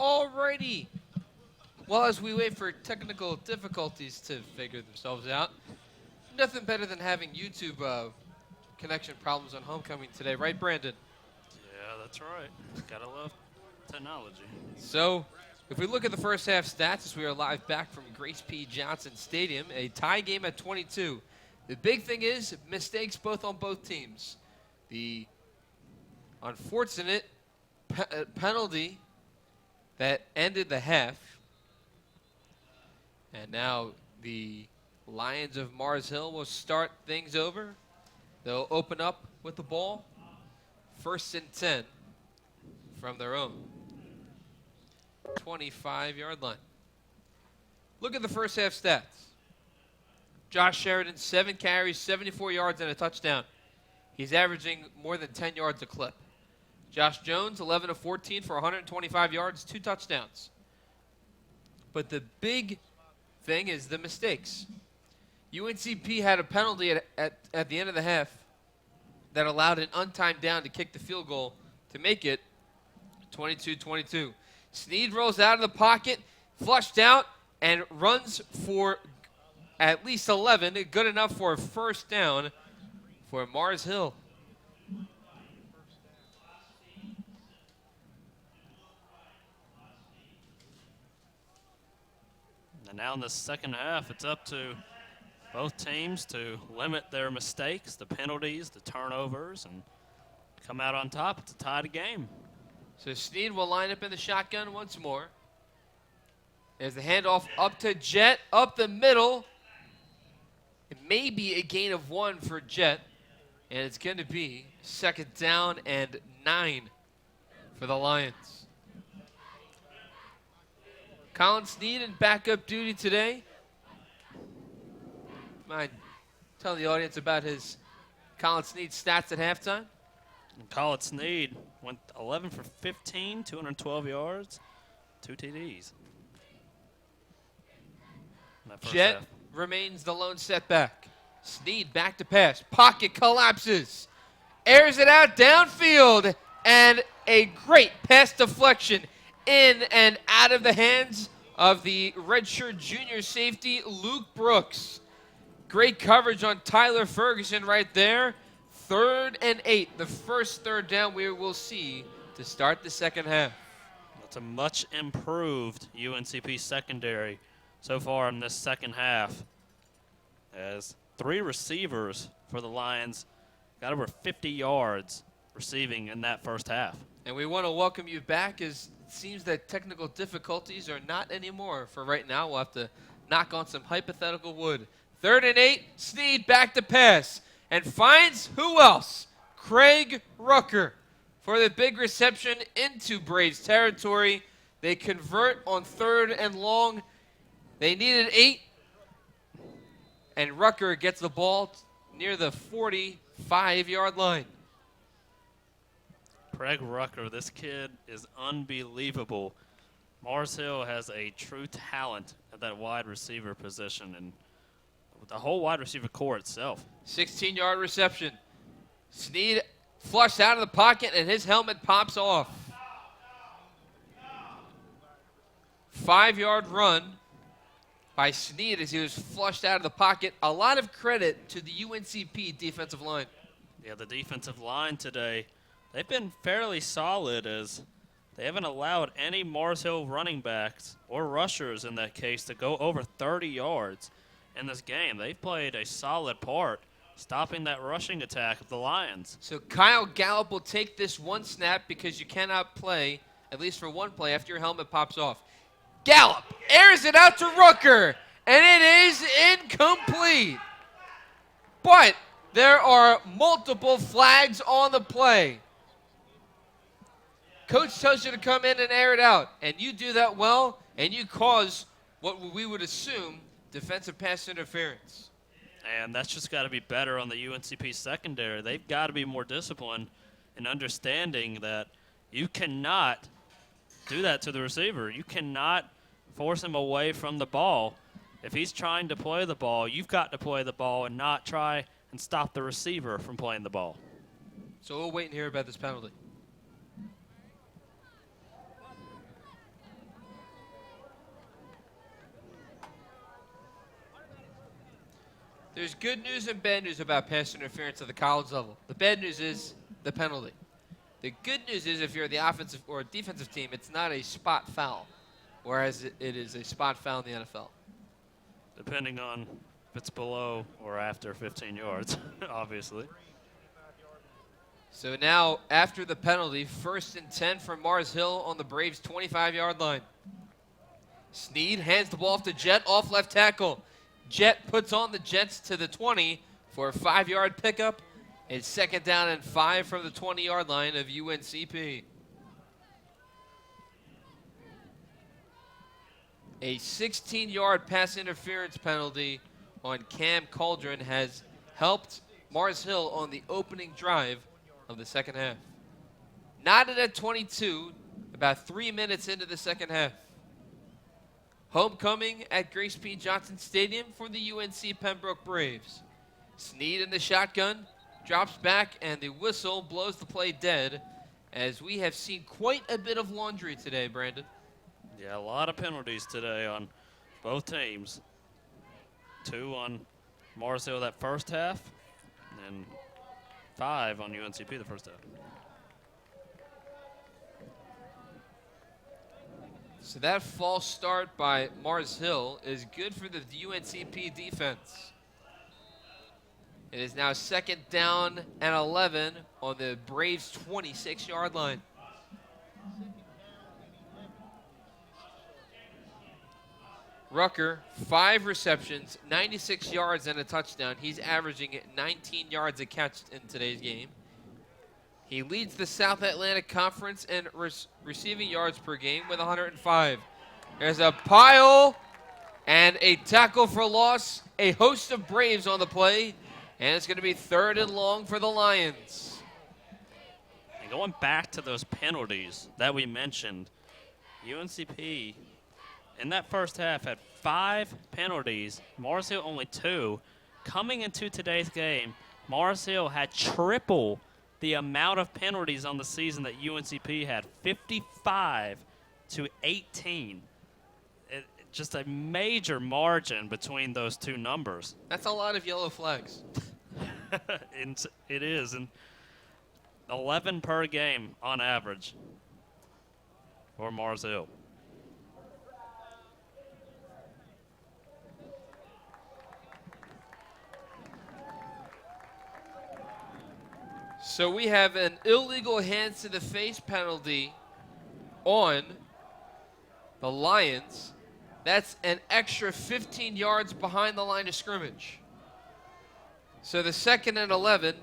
Alrighty. Well, as we wait for technical difficulties to figure themselves out, nothing better than having YouTube connection problems on homecoming today, right, Brandon? Yeah, that's right. Gotta love technology. So, if we look at the first half stats as we are live back from Grace P. Johnson Stadium, a tie game at 22. The big thing is mistakes both on both teams. The unfortunate penalty that ended the half. And now the Lions of Mars Hill will start things over. They'll open up with the ball. 1st and 10 from their own 25-yard line. Look at the first half stats. Josh Sheridan, 7 carries, 74 yards, and a touchdown. He's averaging more than 10 yards a clip. Josh Jones, 11 of 14 for 125 yards, 2 touchdowns. But the big thing is the mistakes. UNCP had a penalty at the end of the half that allowed an untimed down to kick the field goal to make it 22-22. Snead rolls out of the pocket, flushed out, and runs for at least 11, good enough for a first down for Mars Hill. And now in the second half, it's up to both teams to limit their mistakes, the penalties, the turnovers, and come out on top. It's a tied game. So Snead will line up in the shotgun once more. There's the handoff up to Jet, up the middle. It may be a gain of 1 for Jet, and it's going to be 2nd down and 9 for the Lions. Colin Snead in backup duty today. Mind tell the audience about his Colin Snead stats at halftime? And Colin Snead went 11 for 15, 212 yards, 2 TDs. Jet remains the lone setback. Snead back to pass. Pocket collapses. Airs it out downfield. And a great pass deflection in and out of the hands of the redshirt junior safety, Luke Brooks. Great coverage on Tyler Ferguson right there. 3rd and 8, the first third down we will see to start the second half. That's a much improved UNCP secondary so far in this second half, as 3 receivers for the Lions got over 50 yards receiving in that first half. And we want to welcome you back, as it seems that technical difficulties are not anymore for right now. We'll have to knock on some hypothetical wood. 3rd and 8, Snead back to pass, and finds who else? Craig Rucker for the big reception into Braves territory. They convert on 3rd and long. They needed 8, and Rucker gets the ball near the 45-yard line. Craig Rucker, this kid is unbelievable. Mars Hill has a true talent at that wide receiver position, and the whole wide receiver core itself. 16-yard reception. Snead flushed out of the pocket, and his helmet pops off. 5-yard run by Snead as he was flushed out of the pocket. A lot of credit to the UNCP defensive line. Yeah, the defensive line today, they've been fairly solid, as they haven't allowed any Mars Hill running backs or rushers in that case to go over 30 yards in this game. They've played a solid part stopping that rushing attack of the Lions. So Kyle Gallup will take this one snap because you cannot play, at least for one play, after your helmet pops off. Gallup airs it out to Rucker, and it is incomplete. But there are multiple flags on the play. Coach tells you to come in and air it out, and you do that well, and you cause what we would assume defensive pass interference. And that's just got to be better on the UNCP secondary. They've got to be more disciplined in understanding that you cannot do that to the receiver. You cannot force him away from the ball. If he's trying to play the ball, you've got to play the ball and not try and stop the receiver from playing the ball. So we'll wait and hear about this penalty. There's good news and bad news about pass interference at the college level. The bad news is the penalty. The good news is if you're the offensive or defensive team, it's not a spot foul, whereas it is a spot foul in the NFL. Depending on if it's below or after 15 yards, obviously. So now, after the penalty, 1st and 10 from Mars Hill on the Braves' 25-yard line. Snead hands the ball off to Jet, off left tackle. Jet puts on the Jets to the 20 for a 5-yard pickup. It's 2nd down and 5 from the 20-yard line of UNCP. A 16-yard pass interference penalty on Cam Cauldron has helped Mars Hill on the opening drive of the second half. Knotted at 22, about 3 minutes into the second half. Homecoming at Grace P. Johnson Stadium for the UNC Pembroke Braves. Snead in the shotgun, drops back, and the whistle blows the play dead, as we have seen quite a bit of laundry today, Brandon. Yeah, a lot of penalties today on both teams. 2 on Mars Hill that first half, and 5 on UNCP the first half. So that false start by Mars Hill is good for the UNCP defense. It is now 2nd down and 11 on the Braves' 26-yard line. Rucker, 5 receptions, 96 yards and a touchdown. He's averaging 19 yards a catch in today's game. He leads the South Atlantic Conference in receiving yards per game with 105. There's a pile and a tackle for loss. A host of Braves on the play, and it's going to be 3rd and long for the Lions. And going back to those penalties that we mentioned, UNCP in that first half had 5 penalties. Mars Hill only 2. Coming into today's game, Mars Hill had triple the amount of penalties on the season that UNCP had, 55 to 18. Just a major margin between those two numbers. That's a lot of yellow flags. It is, and 11 per game on average for Mars Hill. So we have an illegal hands to the face penalty on the Lions. That's an extra 15 yards behind the line of scrimmage. So the 2nd and 11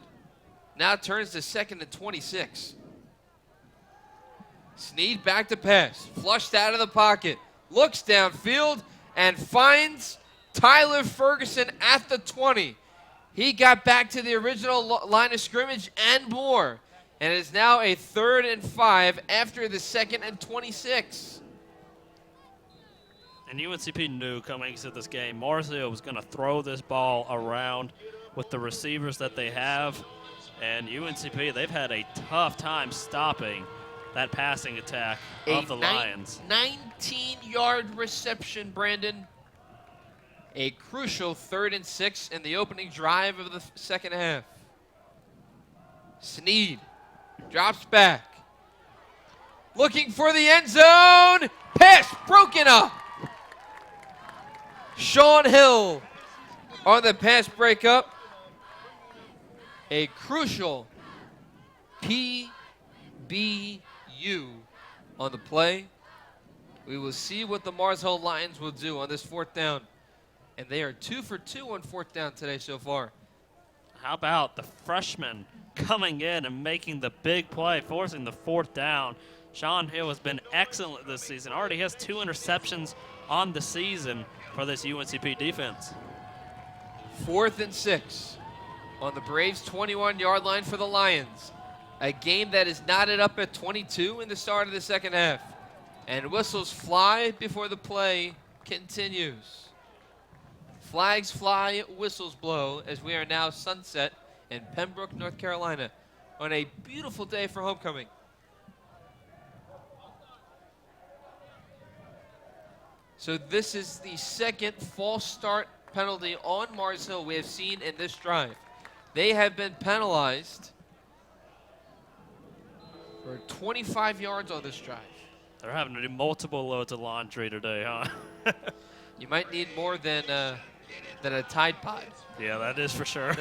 now turns to 2nd and 26. Snead back to pass, flushed out of the pocket, looks downfield, and finds Tyler Ferguson at the 20. He got back to the original line of scrimmage and more. And it is now a 3rd and 5 after the 2nd and 26. And UNCP knew coming into this game, Mars Hill was going to throw this ball around with the receivers that they have. And UNCP, they've had a tough time stopping that passing attack of the Lions. 19-yard reception, Brandon. A crucial 3rd and 6 in the opening drive of the second half. Snead drops back. Looking for the end zone. Pass broken up. Sean Hill on the pass breakup. A crucial PBU on the play. We will see what the Mars Hill Lions will do on this 4th down. And they are 2 for 2 on 4th down today so far. How about the freshman coming in and making the big play, forcing the 4th down? Sean Hill has been excellent this season. Already has 2 interceptions on the season for this UNCP defense. 4th and 6 on the Braves' 21-yard line for the Lions. A game that is knotted up at 22 in the start of the second half. And whistles fly before the play continues. Flags fly, whistles blow, as we are now sunset in Pembroke, North Carolina, on a beautiful day for homecoming. So this is the 2nd false start penalty on Mars Hill we have seen in this drive. They have been penalized for 25 yards on this drive. They're having to do multiple loads of laundry today, huh? You might need more than a Tide Pod. Yeah, that is for sure.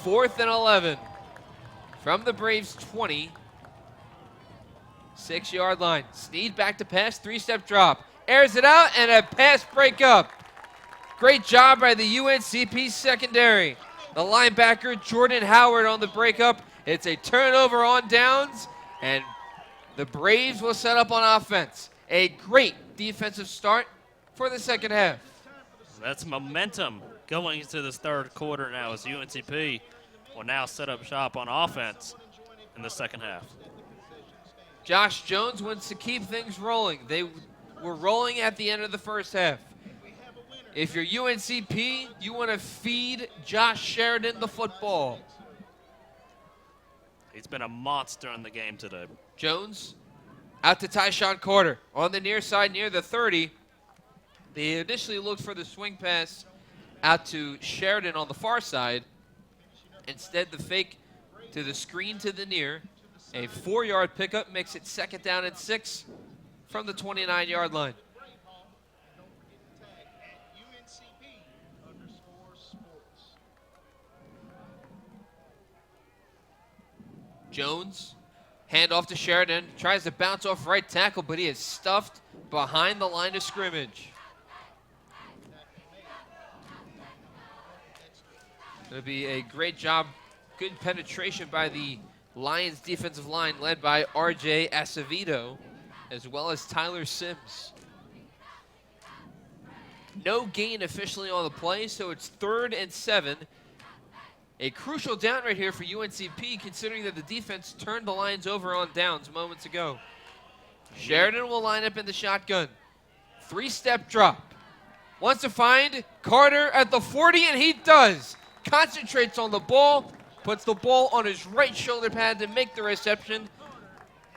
4th and 11 from the Braves 20. 6-yard line. Snead back to pass, 3-step drop. Airs it out, and a pass breakup. Great job by the UNCP secondary. The linebacker, Jordan Howard, on the breakup. It's a turnover on downs, and the Braves will set up on offense. A great defensive start for the second half. That's momentum going into this third quarter now as UNCP will now set up shop on offense in the second half. Josh Jones wants to keep things rolling. They were rolling at the end of the first half. If you're UNCP, you want to feed Josh Sheridan the football. He's been a monster in the game today. Jones out to Tyshawn Carter on the near side near the 30. They initially looked for the swing pass out to Sheridan on the far side. Instead, the fake to the screen to the near. A 4-yard pickup makes it 2nd down and 6 from the 29-yard line. Jones, handoff to Sheridan, tries to bounce off right tackle, but he is stuffed behind the line of scrimmage. It'll be a great job, good penetration by the Lions defensive line led by R.J. Acevedo, as well as Tyler Sims. No gain officially on the play, so it's 3rd and 7. A crucial down right here for UNCP, considering that the defense turned the Lions over on downs moments ago. Sheridan will line up in the shotgun. 3-step drop. Wants to find Carter at the 40, and he does. Concentrates on the ball, puts the ball on his right shoulder pad to make the reception.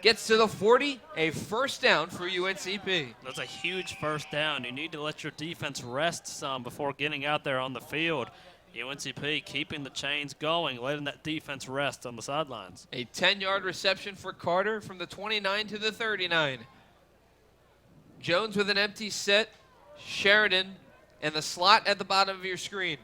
Gets to the 40, a 1st down for UNCP. That's a huge 1st down. You need to let your defense rest some before getting out there on the field. UNCP keeping the chains going, letting that defense rest on the sidelines. A 10-yard reception for Carter from the 29 to the 39. Jones with an empty set. Sheridan and the slot at the bottom of your screen.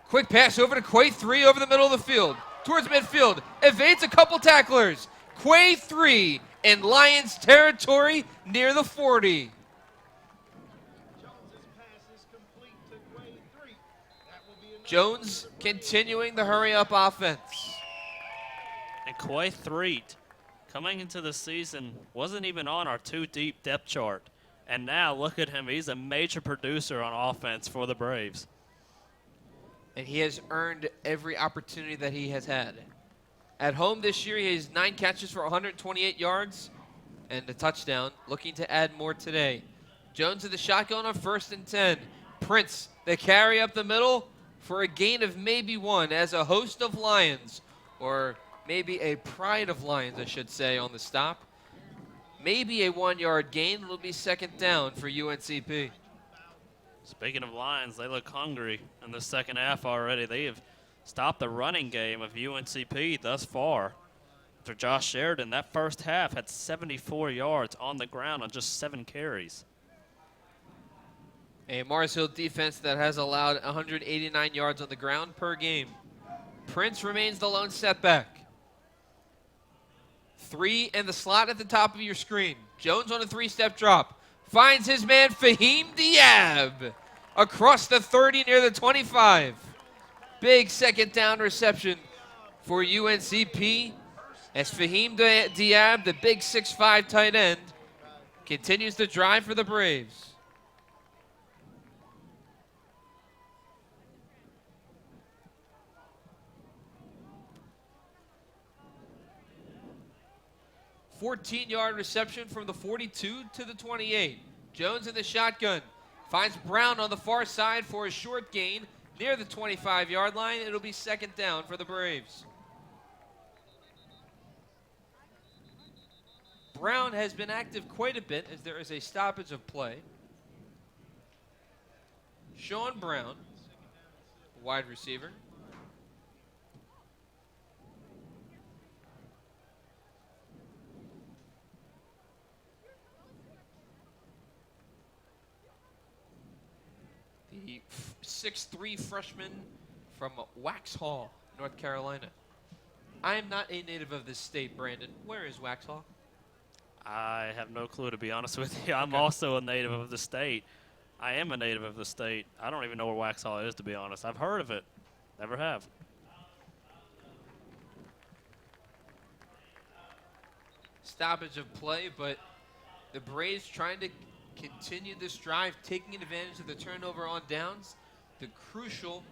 Quick pass over to Quay 3 over the middle of the field. Towards midfield. Evades a couple tacklers. Quay 3 in Lions territory near the 40. Jones continuing the hurry-up offense. And Quay 3, coming into the season, wasn't even on our 2-deep depth chart. And now look at him. He's a major producer on offense for the Braves. And he has earned every opportunity that he has had. At home this year, he has 9 catches for 128 yards and a touchdown. Looking to add more today. Jones in the shotgun on 1st and 10. Prince, the carry up the middle for a gain of maybe 1 as a host of Lions, or maybe a pride of Lions, I should say, on the stop. Maybe a 1-yard gain. It'll be 2nd down for UNCP. Speaking of Lions, they look hungry in the second half already. They have stopped the running game of UNCP thus far. For Josh Sheridan, that first half had 74 yards on the ground on just 7 carries. A Mars Hill defense that has allowed 189 yards on the ground per game. Prince remains the lone setback. 3 in the slot at the top of your screen. Jones on a 3-step drop. Finds his man Fahim Diab across the 30 near the 25. Big 2nd down reception for UNCP as Fahim Diab, the big 6'5" tight end, continues the drive for the Braves. A 14-yard reception from the 42 to the 28. Jones in the shotgun. Finds Brown on the far side for a short gain near the 25-yard line. It'll be 2nd down for the Braves. Brown has been active quite a bit as there is a stoppage of play. Sean Brown, wide receiver. The 6'3" freshman from Waxhaw, North Carolina. I am not a native of this state, Brandon. Where is Waxhaw? I have no clue, to be honest with you. I'm Okay. also a native of the state. I am a native of the state. I don't even know where Waxhaw is, to be honest. I've heard of it. Never have. Stoppage of play, but the Braves trying to continue this drive, taking advantage of the turnover on downs. The crucial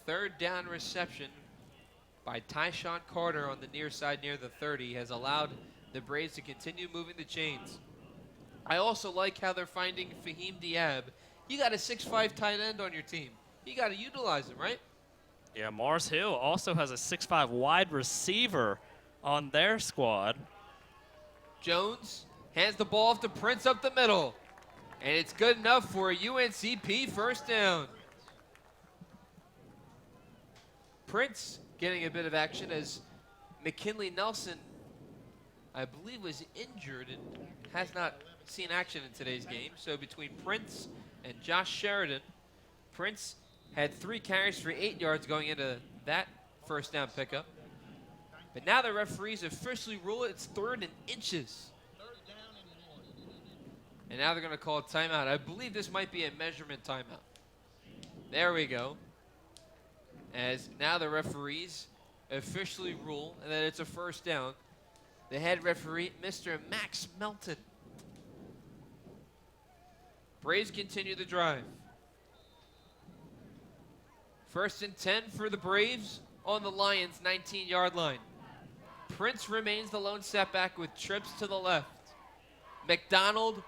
third down reception by Tyshawn Carter on the near side near the 30 has allowed the Braves to continue moving the chains. I also like how they're finding Fahim Diab. You got a 6'5" tight end on your team. You got to utilize him, right? Yeah, Mars Hill also has a 6'5" wide receiver on their squad. Jones hands the ball off to Prince up the middle. And it's good enough for a UNCP first down. Prince getting a bit of action as McKinley Nelson, I believe, was injured and has not seen action in today's game. So between Prince and Josh Sheridan, Prince had 3 carries for 8 yards going into that first down pickup. But now the referees officially rule it's 3rd and inches. And now they're going to call a timeout. I believe this might be a measurement timeout. There we go. As now the referees officially rule that it's a first down. The head referee, Mr. Max Melton. Braves continue the drive. 1st and 10 for the Braves on the Lions' 19-yard line. Prince remains the lone setback with trips to the left. McDonald,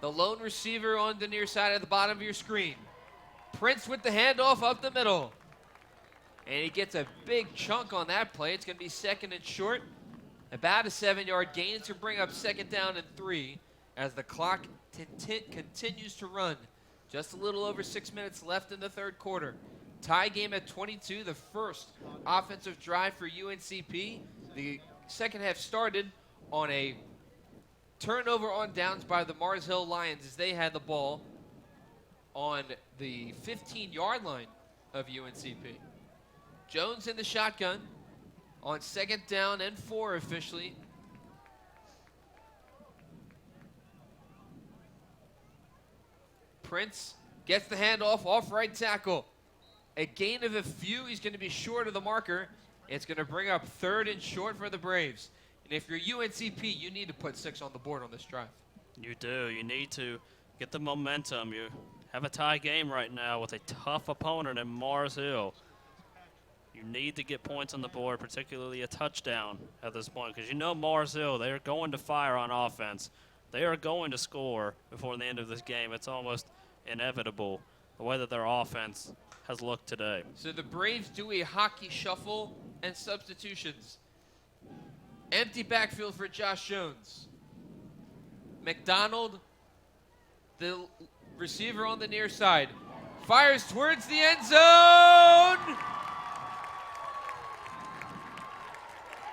the lone receiver on the near side at the bottom of your screen. Prince with the handoff up the middle. And he gets a big chunk on that play. It's going to be 2nd and short. About a 7-yard gain to bring up 2nd down and 3 as the clock continues to run. Just a little over 6 minutes left in the 3rd quarter. Tie game at 22, the first offensive drive for UNCP. The second half started on a turnover on downs by the Mars Hill Lions as they had the ball on the 15-yard line of UNCP. Jones in the shotgun on 2nd down and 4 officially. Prince gets the handoff off right tackle. A gain of a few. He's going to be short of the marker. It's going to bring up 3rd and short for the Braves. And if you're UNCP, you need to put 6 on the board on this drive. You do. You need to get the momentum. You have a tie game right now with a tough opponent in Mars Hill. You need to get points on the board, particularly a touchdown at this point, because you know Mars Hill, they are going to fire on offense. They are going to score before the end of this game. It's almost inevitable the way that their offense has looked today. So the Braves do a hockey shuffle and substitutions. Empty backfield for Josh Jones. McDonald, the receiver on the near side, fires towards the end zone.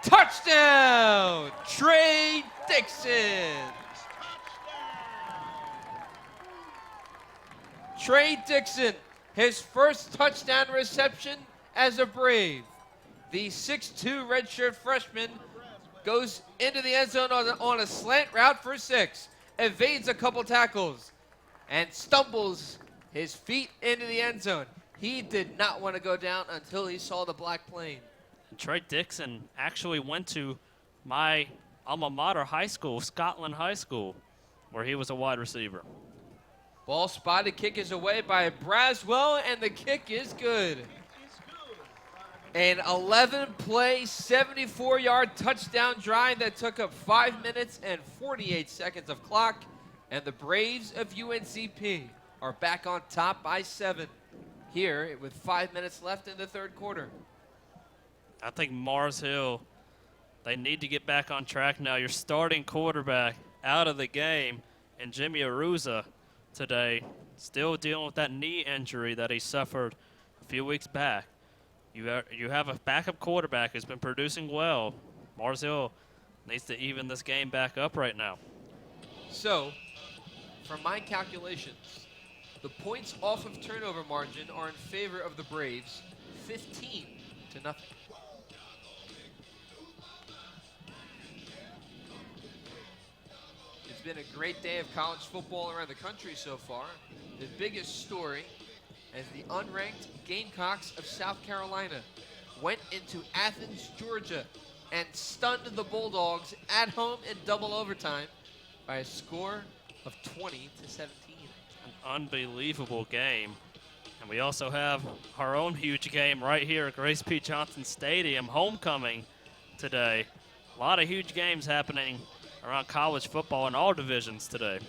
Touchdown, Trey Dixon. Trey Dixon, his first touchdown reception as a Brave. The 6'2" redshirt freshman goes into the end zone on a slant route for 6, evades a couple tackles, and stumbles his feet into the end zone. He did not want to go down until he saw the black plane. And Trey Dixon actually went to my alma mater high school, Scotland High School, where he was a wide receiver. Ball spotted, kick is away by Braswell, and the kick is good. An 11-play, 74-yard touchdown drive that took up 5 minutes and 48 seconds of clock, and the Braves of UNCP are back on top by 7 here with 5 minutes left in the 3rd quarter. I think Mars Hill, they need to get back on track now. Your starting quarterback out of the game, and Jimmy Aruza, today, still dealing with that knee injury that he suffered a few weeks back. You have a backup quarterback who's been producing well. Mars Hill needs to even this game back up right now. So, from my calculations, the points off of turnover margin are in favor of the Braves, 15-0. It's been a great day of college football around the country so far. The biggest story as the unranked Gamecocks of South Carolina went into Athens, Georgia, and stunned the Bulldogs at home in double overtime by a score of 20-17. An unbelievable game. And we also have our own huge game right here at Grace P. Johnson Stadium, homecoming today. A lot of huge games happening around college football in all divisions today.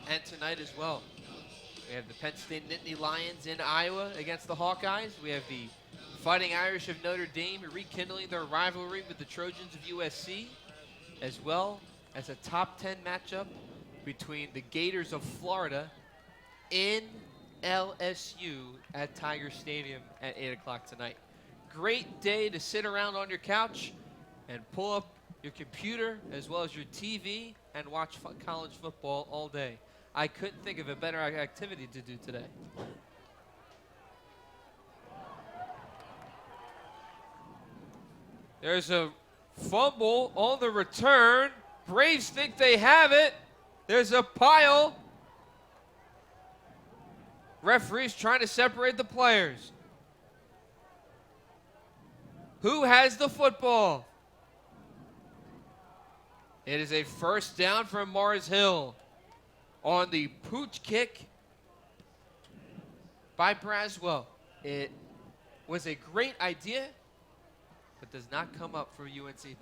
And tonight as well. We have the Penn State Nittany Lions in Iowa against the Hawkeyes. We have the Fighting Irish of Notre Dame rekindling their rivalry with the Trojans of USC, as well as a top 10 matchup between the Gators of Florida in LSU at Tiger Stadium at 8 o'clock tonight. Great day to sit around on your couch and pull up your computer as well as your TV and watch college football all day. I couldn't think of a better activity to do today. There's a fumble on the return. Braves think they have it. There's a pile. Referees trying to separate the players. Who has the football? It is a first down from Mars Hill on the pooch kick by Braswell. It was a great idea, but does not come up for UNCP.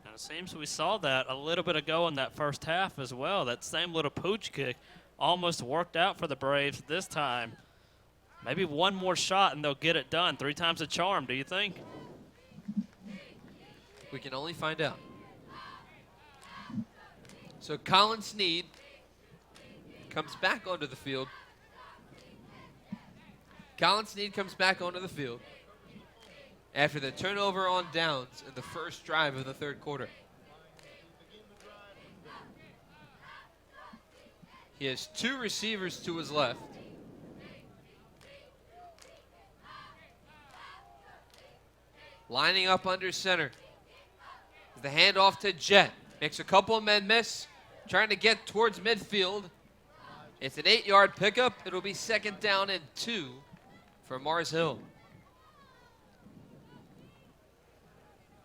And it seems we saw that a little bit ago in that first half as well. That same little pooch kick almost worked out for the Braves this time. Maybe one more shot and they'll get it done. 3 times a charm, do you think? We can only find out. So Colin Snead comes back onto the field. Colin Snead comes back onto the field after the turnover on downs in the first drive of the third quarter. He has 2 receivers to his left. Lining up under center. The handoff to Jet. Makes a couple of men miss. Trying to get towards midfield. It's an 8-yard pickup. It'll be 2nd down and 2 for Mars Hill.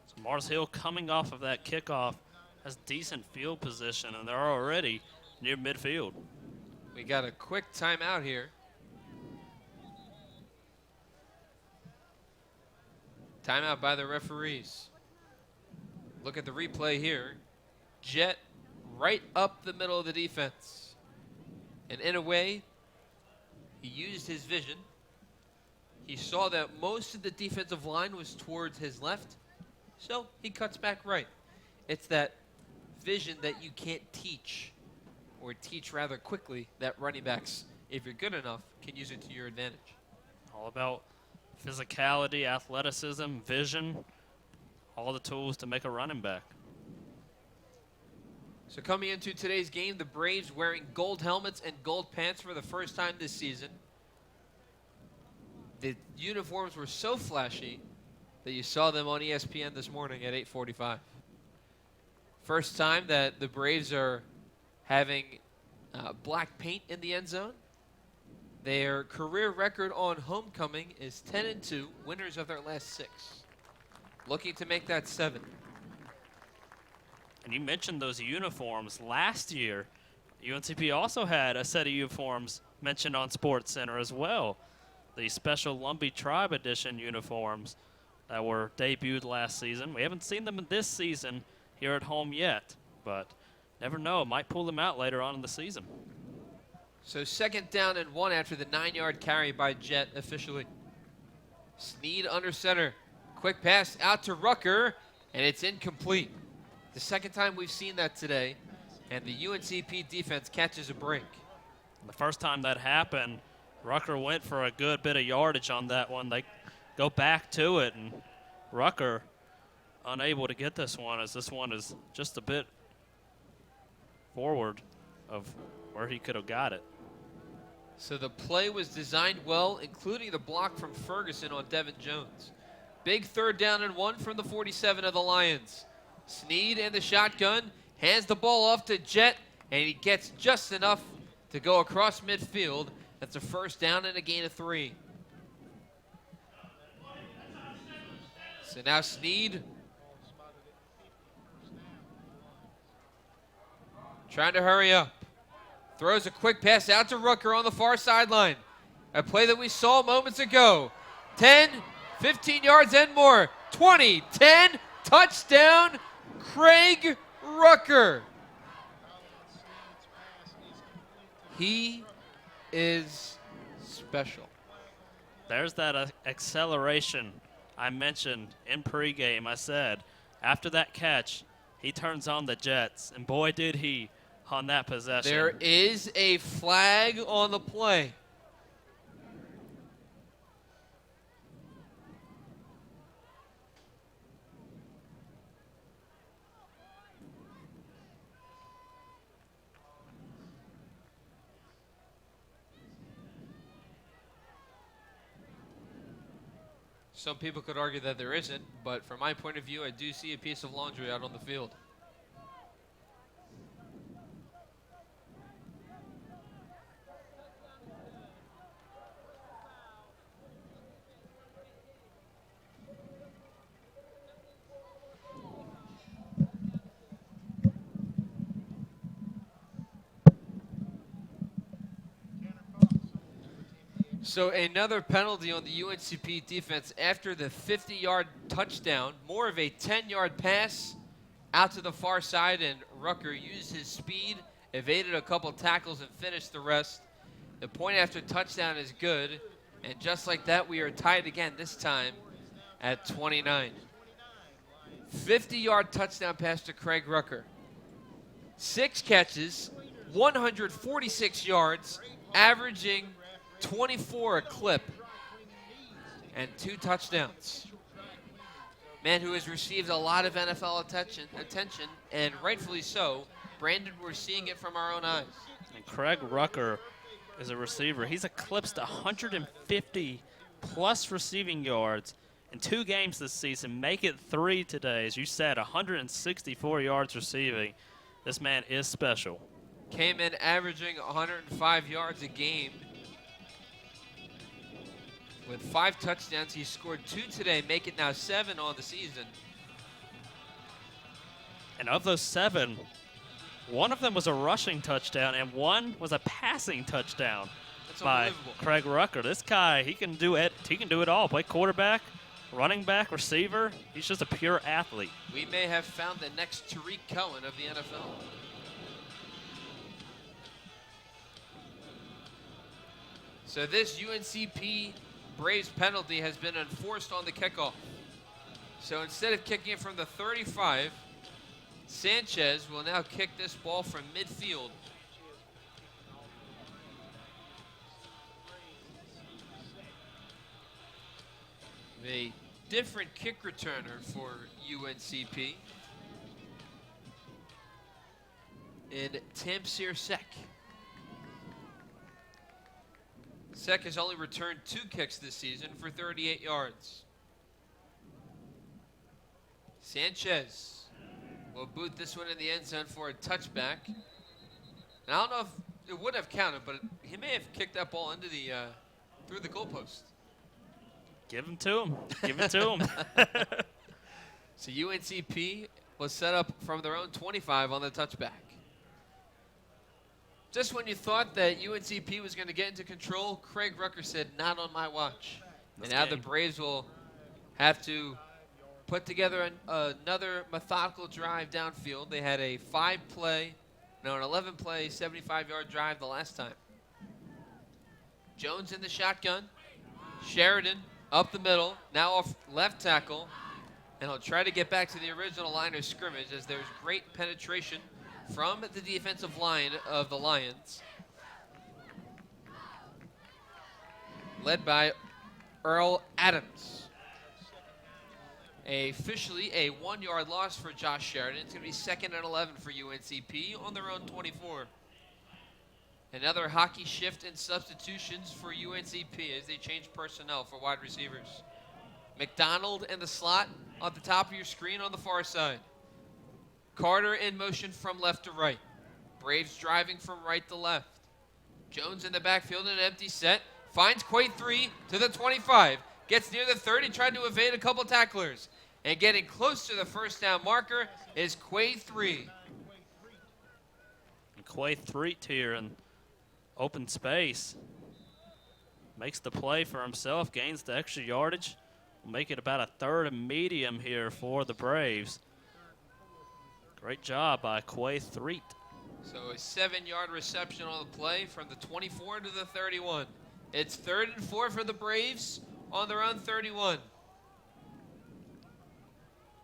So Mars Hill coming off of that kickoff has decent field position, and they're already near midfield. We got a quick timeout here. Timeout by the referees. Look at the replay here. Jet right up the middle of the defense. And in a way, he used his vision. He saw that most of the defensive line was towards his left, so he cuts back right. It's that vision that you can't teach, or teach rather quickly, that running backs, if you're good enough, can use it to your advantage. All about physicality, athleticism, vision, all the tools to make a running back. So coming into today's game, the Braves wearing gold helmets and gold pants for the first time this season. The uniforms were so flashy that you saw them on ESPN this morning at 8:45. First time that the Braves are having black paint in the end zone. Their career record on homecoming is 10-2, winners of their last 6. Looking to make that 7. And you mentioned those uniforms. Last year, UNCP also had a set of uniforms mentioned on Sports Center as well. The special Lumbee Tribe Edition uniforms that were debuted last season. We haven't seen them this season here at home yet, but never know. Might pull them out later on in the season. So 2nd down and 1 after the 9-yard carry by Jet officially. Snead under center. Quick pass out to Rucker, and it's incomplete. The second time we've seen that today, and the UNCP defense catches a break. The first time that happened, Rucker went for a good bit of yardage on that one. They go back to it, and Rucker unable to get this one, as this one is just a bit forward of where he could have got it. So the play was designed well, including the block from Ferguson on Devin Jones. Big 3rd down and 1 from the 47 of the Lions. Snead in the shotgun, hands the ball off to Jet, and he gets just enough to go across midfield. That's a 1st down and a gain of 3. So now Snead trying to hurry up. Throws a quick pass out to Rucker on the far sideline. A play that we saw moments ago. 10, 15 yards and more. 20, 10, touchdown, Craig Rucker. He is special. There's that acceleration I mentioned in pregame. I said, after that catch, he turns on the jets, and boy, did he on that possession. There is a flag on the play. Some people could argue that there isn't, but from my point of view, I do see a piece of laundry out on the field. So another penalty on the UNCP defense after the 50-yard touchdown. More of a 10-yard pass out to the far side, and Rucker used his speed, evaded a couple tackles, and finished the rest. The point after touchdown is good, and just like that, we are tied again, this time at 29. 50-yard touchdown pass to Craig Rucker. 6 catches, 146 yards, averaging 24 a clip, and 2 touchdowns. Man who has received a lot of NFL attention, and rightfully so. Brandon, we're seeing it from our own eyes. And Craig Rucker is a receiver. He's eclipsed 150 plus receiving yards in 2 games this season. Make it 3 today. As you said, 164 yards receiving. This man is special. Came in averaging 105 yards a game. With 5 touchdowns, he scored 2 today, make it now 7 on the season. And of those 7, 1 of them was a rushing touchdown, and 1 was a passing touchdown by Craig Rucker. This guy, he can do it. He can do it all. Play quarterback, running back, receiver. He's just a pure athlete. We may have found the next Tariq Cohen of the NFL. So this UNCP Braves penalty has been enforced on the kickoff. So instead of kicking it from the 35, Sanchez will now kick this ball from midfield. A different kick returner for UNCP in Tamsir Sek. Sek has only returned 2 kicks this season for 38 yards. Sanchez will boot this one in the end zone for a touchback. And I don't know if it would have counted, but he may have kicked that ball into the through the goalpost. Give him to him. Give it to him. So UNCP was set up from their own 25 on the touchback. Just when you thought that UNCP was going to get into control, Craig Rucker said, not on my watch. And now the Braves will have to put together another methodical drive downfield. They had an 11-play, 75-yard drive the last time. Jones in the shotgun. Sheridan up the middle, now off left tackle. And he'll try to get back to the original line of scrimmage as there's great penetration from the defensive line of the Lions. led by Earl Adams. Officially a 1-yard loss for Josh Sheridan. It's going to be 2nd and 11 for UNCP on their own 24. Another hockey shift in substitutions for UNCP as they change personnel for wide receivers. McDonald in the slot on the top of your screen on the far side. Carter in motion from left to right. Braves driving from right to left. Jones in the backfield in an empty set. Finds Quay 3 to the 25. Gets near the 30, trying to evade a couple tacklers. And getting close to the first down marker is Quay 3. Quay 3 here in open space. Makes the play for himself, gains the extra yardage. Will make it about a 3rd and medium here for the Braves. Great job by Quay 3. So a 7-yard reception on the play from the 24 to the 31. It's 3rd and 4 for the Braves on their own 31.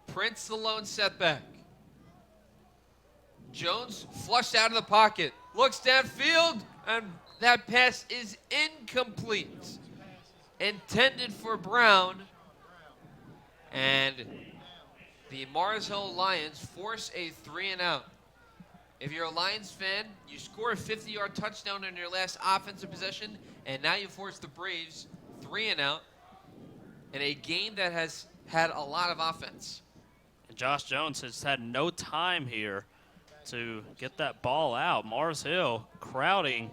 Prince the lone setback. Jones flushed out of the pocket. Looks downfield, and that pass is incomplete. Intended for Brown. And the Mars Hill Lions force a 3-and-out. If you're a Lions fan, you score a 50-yard touchdown in your last offensive possession, and now you force the Braves 3-and-out in a game that has had a lot of offense. And Josh Jones has had no time here to get that ball out. Mars Hill crowding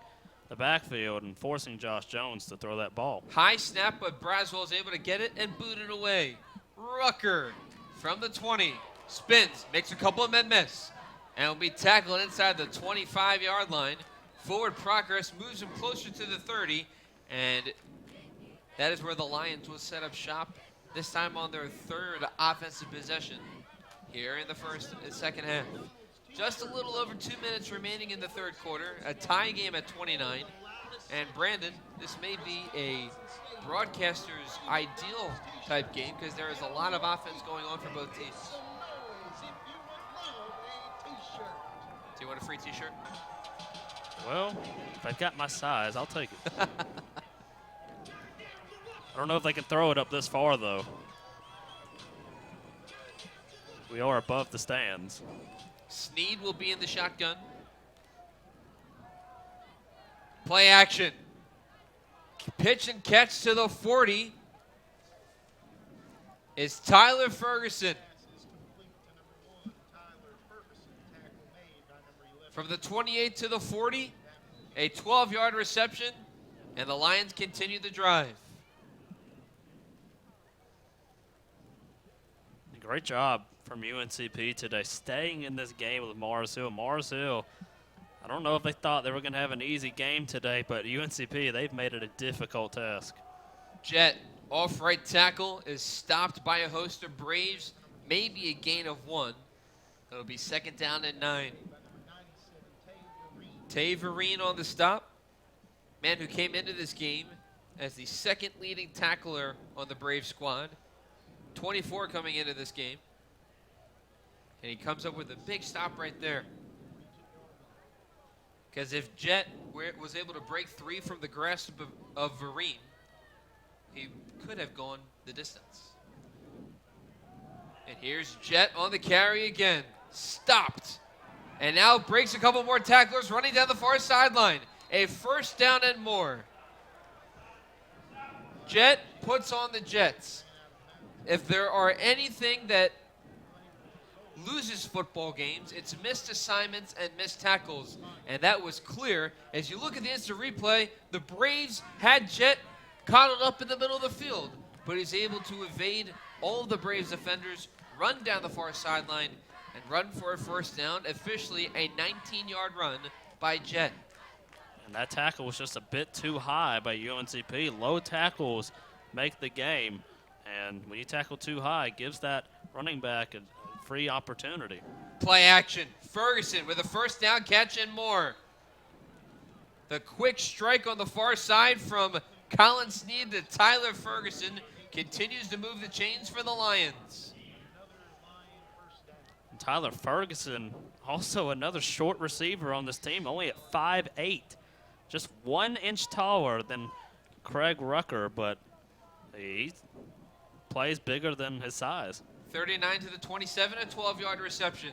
the backfield and forcing Josh Jones to throw that ball. High snap, but Braswell is able to get it and boot it away. Rucker from the 20, spins, makes a couple of men miss, and will be tackled inside the 25-yard line. Forward progress moves him closer to the 30, and that is where the Lions will set up shop, this time on their 3rd offensive possession here in the second half. Just a little over 2 minutes remaining in the 3rd quarter, a tie game at 29. And Brandon, this may be a broadcaster's ideal type game because there is a lot of offense going on for both teams. Do you want a free t-shirt? Well, if I've got my size, I'll take it. I don't know if they can throw it up this far, though. We are above the stands. Sneed will be in the shotgun. Play action. Pitch and catch to the 40 is Tyler Ferguson. From the 28 to the 40, a 12-yard reception, and the Lions continue the drive. Great job from UNCP today, staying in this game with Mars Hill. Mars Hill, I don't know if they thought they were going to have an easy game today, but UNCP, they've made it a difficult task. Jet, off right tackle, is stopped by a host of Braves, maybe a gain of 1. It'll be 2nd down and 9. Taverine on the stop, man who came into this game as the 2nd leading tackler on the Brave squad. 24 coming into this game. And he comes up with a big stop right there. Because if Jet was able to break 3 from the grasp of Vereen, he could have gone the distance. And here's Jet on the carry again. Stopped. And now breaks a couple more tacklers running down the far sideline. A 1st down and more. Jet puts on the Jets. If there are anything that loses football games, it's missed assignments and missed tackles. And that was clear. As you look at the instant replay, the Braves had Jet coddled up in the middle of the field, but he's able to evade all of the Braves defenders, run down the far sideline, and run for a 1st down. Officially a 19-yard run by Jet. And that tackle was just a bit too high by UNCP. Low tackles make the game. And when you tackle too high, it gives that running back a free opportunity. Play action. Ferguson with a 1st down catch and more. The quick strike on the far side from Colin Sneed to Tyler Ferguson continues to move the chains for the Lions. And Tyler Ferguson, also another short receiver on this team, only at 5'8", just 1 inch taller than Craig Rucker, but he plays bigger than his size. 39 to the 27, a 12-yard reception.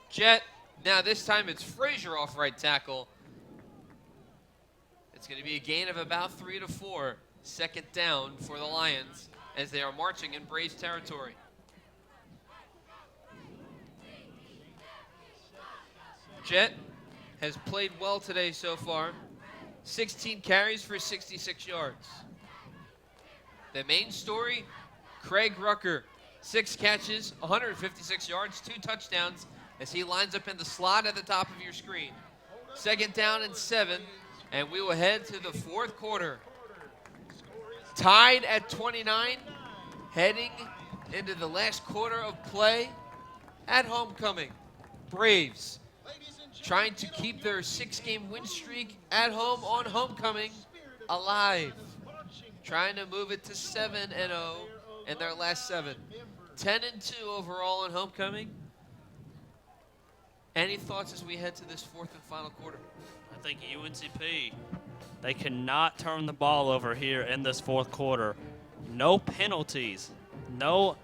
Jet, now this time it's Frazier off right tackle. It's going to be a gain of about 3 to 4. Second down for the Lions as they are marching in Braves territory. Jet has played well today so far. 16 carries for 66 yards. The main story, Craig Rucker, 6 catches, 156 yards, 2 touchdowns as he lines up in the slot at the top of your screen. Second down and 7, and we will head to the fourth quarter. Tied at 29, heading into the last quarter of play at homecoming. Braves trying to keep their 6-game win streak at home on homecoming alive. Trying to move it to 7-0 in their last 7. 10-2 overall on homecoming. Any thoughts as we head to this fourth and final quarter? I think UNCP, they cannot turn the ball over here in this fourth quarter. No penalties, no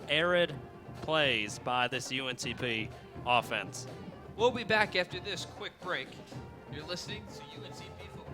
arid plays by this UNCP offense. We'll be back after this quick break. You're listening to UNCP Football.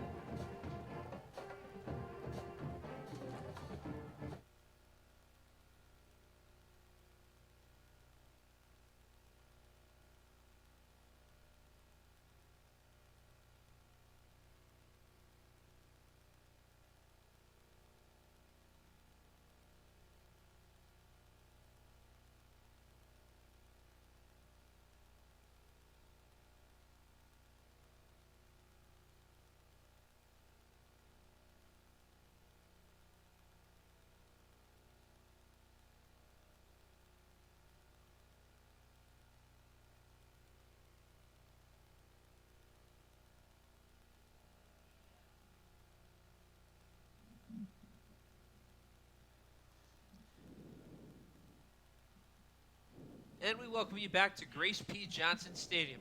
And we welcome you back to Grace P. Johnson Stadium.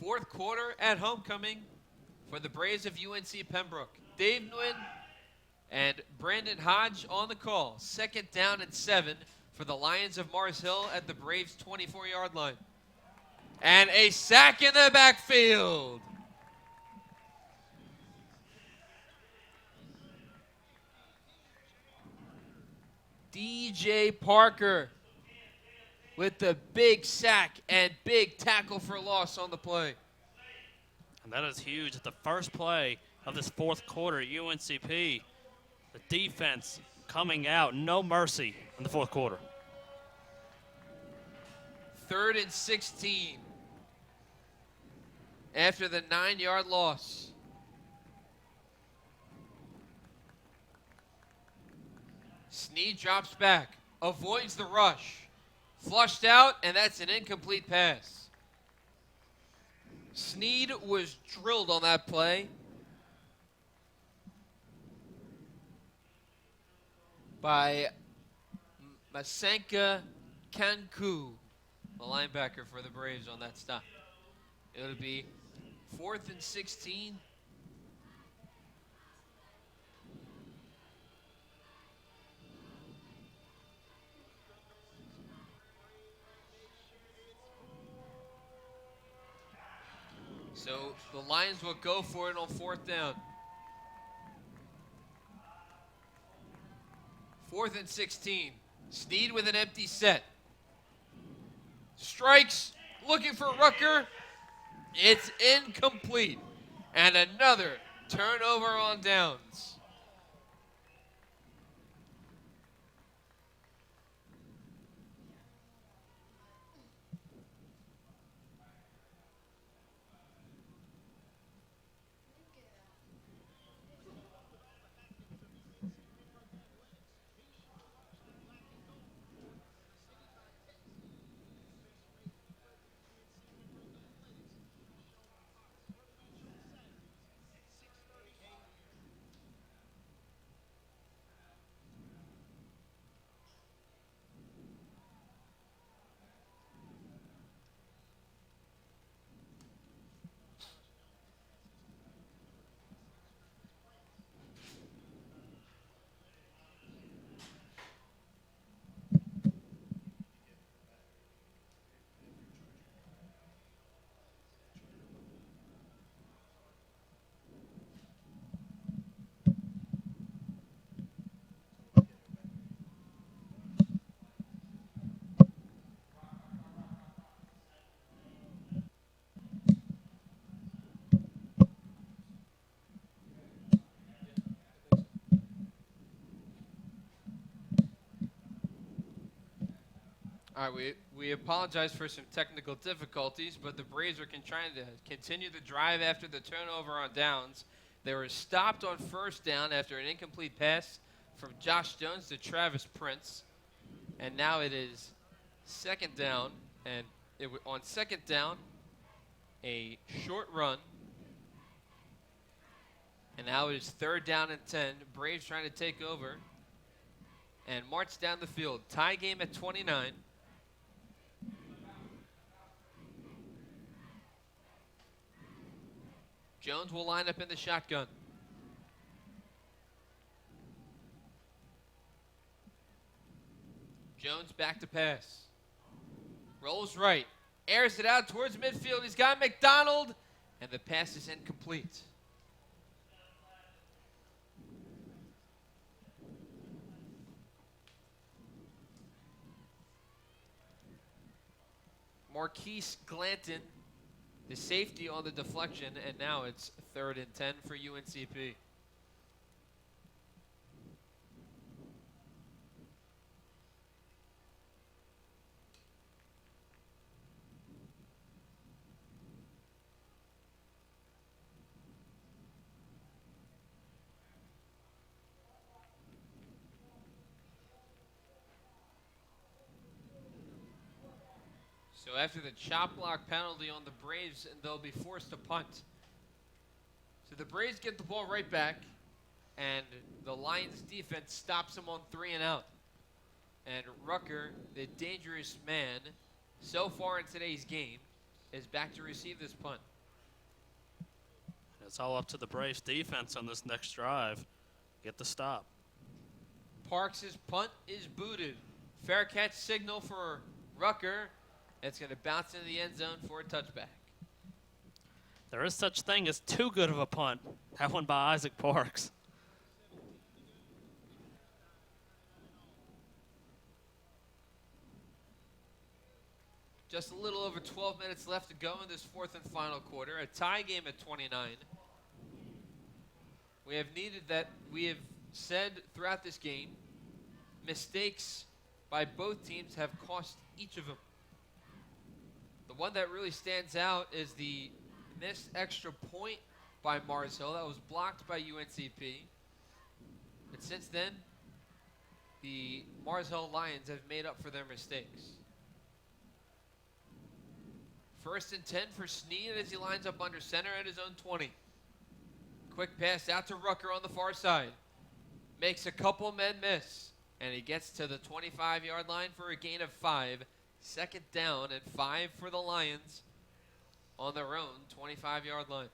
Fourth quarter at homecoming for the Braves of UNC Pembroke. Dave Nguyen and Brandon Hodge on the call. Second down and 7 for the Lions of Mars Hill at the Braves' 24-yard line. And a sack in the backfield. DJ Parker with the big sack and big tackle for loss on the play. And that is huge. At the first play of this fourth quarter, UNCP, the defense coming out, no mercy in the fourth quarter. 3rd and 16 after the 9-yard loss. Snead drops back, avoids the rush. Flushed out, and that's an incomplete pass. Snead was drilled on that play by Masenka Kanku, the linebacker for the Braves on that stop. It'll be 4th and 16. So the Lions will go for it on 4th down. 4th and 16. Snead with an empty set. Strikes, looking for Rucker. It's incomplete. And another turnover on downs. All right, we apologize for some technical difficulties, but the Braves are trying to continue the drive after the turnover on downs. They were stopped on first down after an incomplete pass from Josh Jones to Travis Prince. And now it is second down, and on second down, a short run. And now it is third down and 10. Braves trying to take over and march down the field. Tie game at 29. Jones will line up in the shotgun. Jones back to pass. Rolls right. Airs it out towards midfield. He's got McDonald. And the pass is incomplete. Marquise Glanton, the safety on the deflection, and now it's third and 10 for UNCP. So after the chop block penalty on the Braves, they'll be forced to punt. So the Braves get the ball right back, and the Lions defense stops them on 3 and out. And Rucker, the dangerous man, so far in today's game, is back to receive this punt. It's all up to the Braves defense on this next drive. Get the stop. Parks' punt is booted. Fair catch signal for Rucker. It's going to bounce into the end zone for a touchback. There is such thing as too good of a punt. That one by Isaac Parks. Just a little over 12 minutes left to go in this fourth and final quarter. A tie game at 29. We have said throughout this game, mistakes by both teams have cost each of them. The one that really stands out is the missed extra point by Mars Hill that was blocked by UNCP. And since then, the Mars Hill Lions have made up for their mistakes. First and 10 for Snead as he lines up under center at his own 20. Quick pass out to Rucker on the far side. Makes a couple men miss. And he gets to the 25-yard line for a gain of 5. Second down and 5 for the Lions on their own 25-yard line.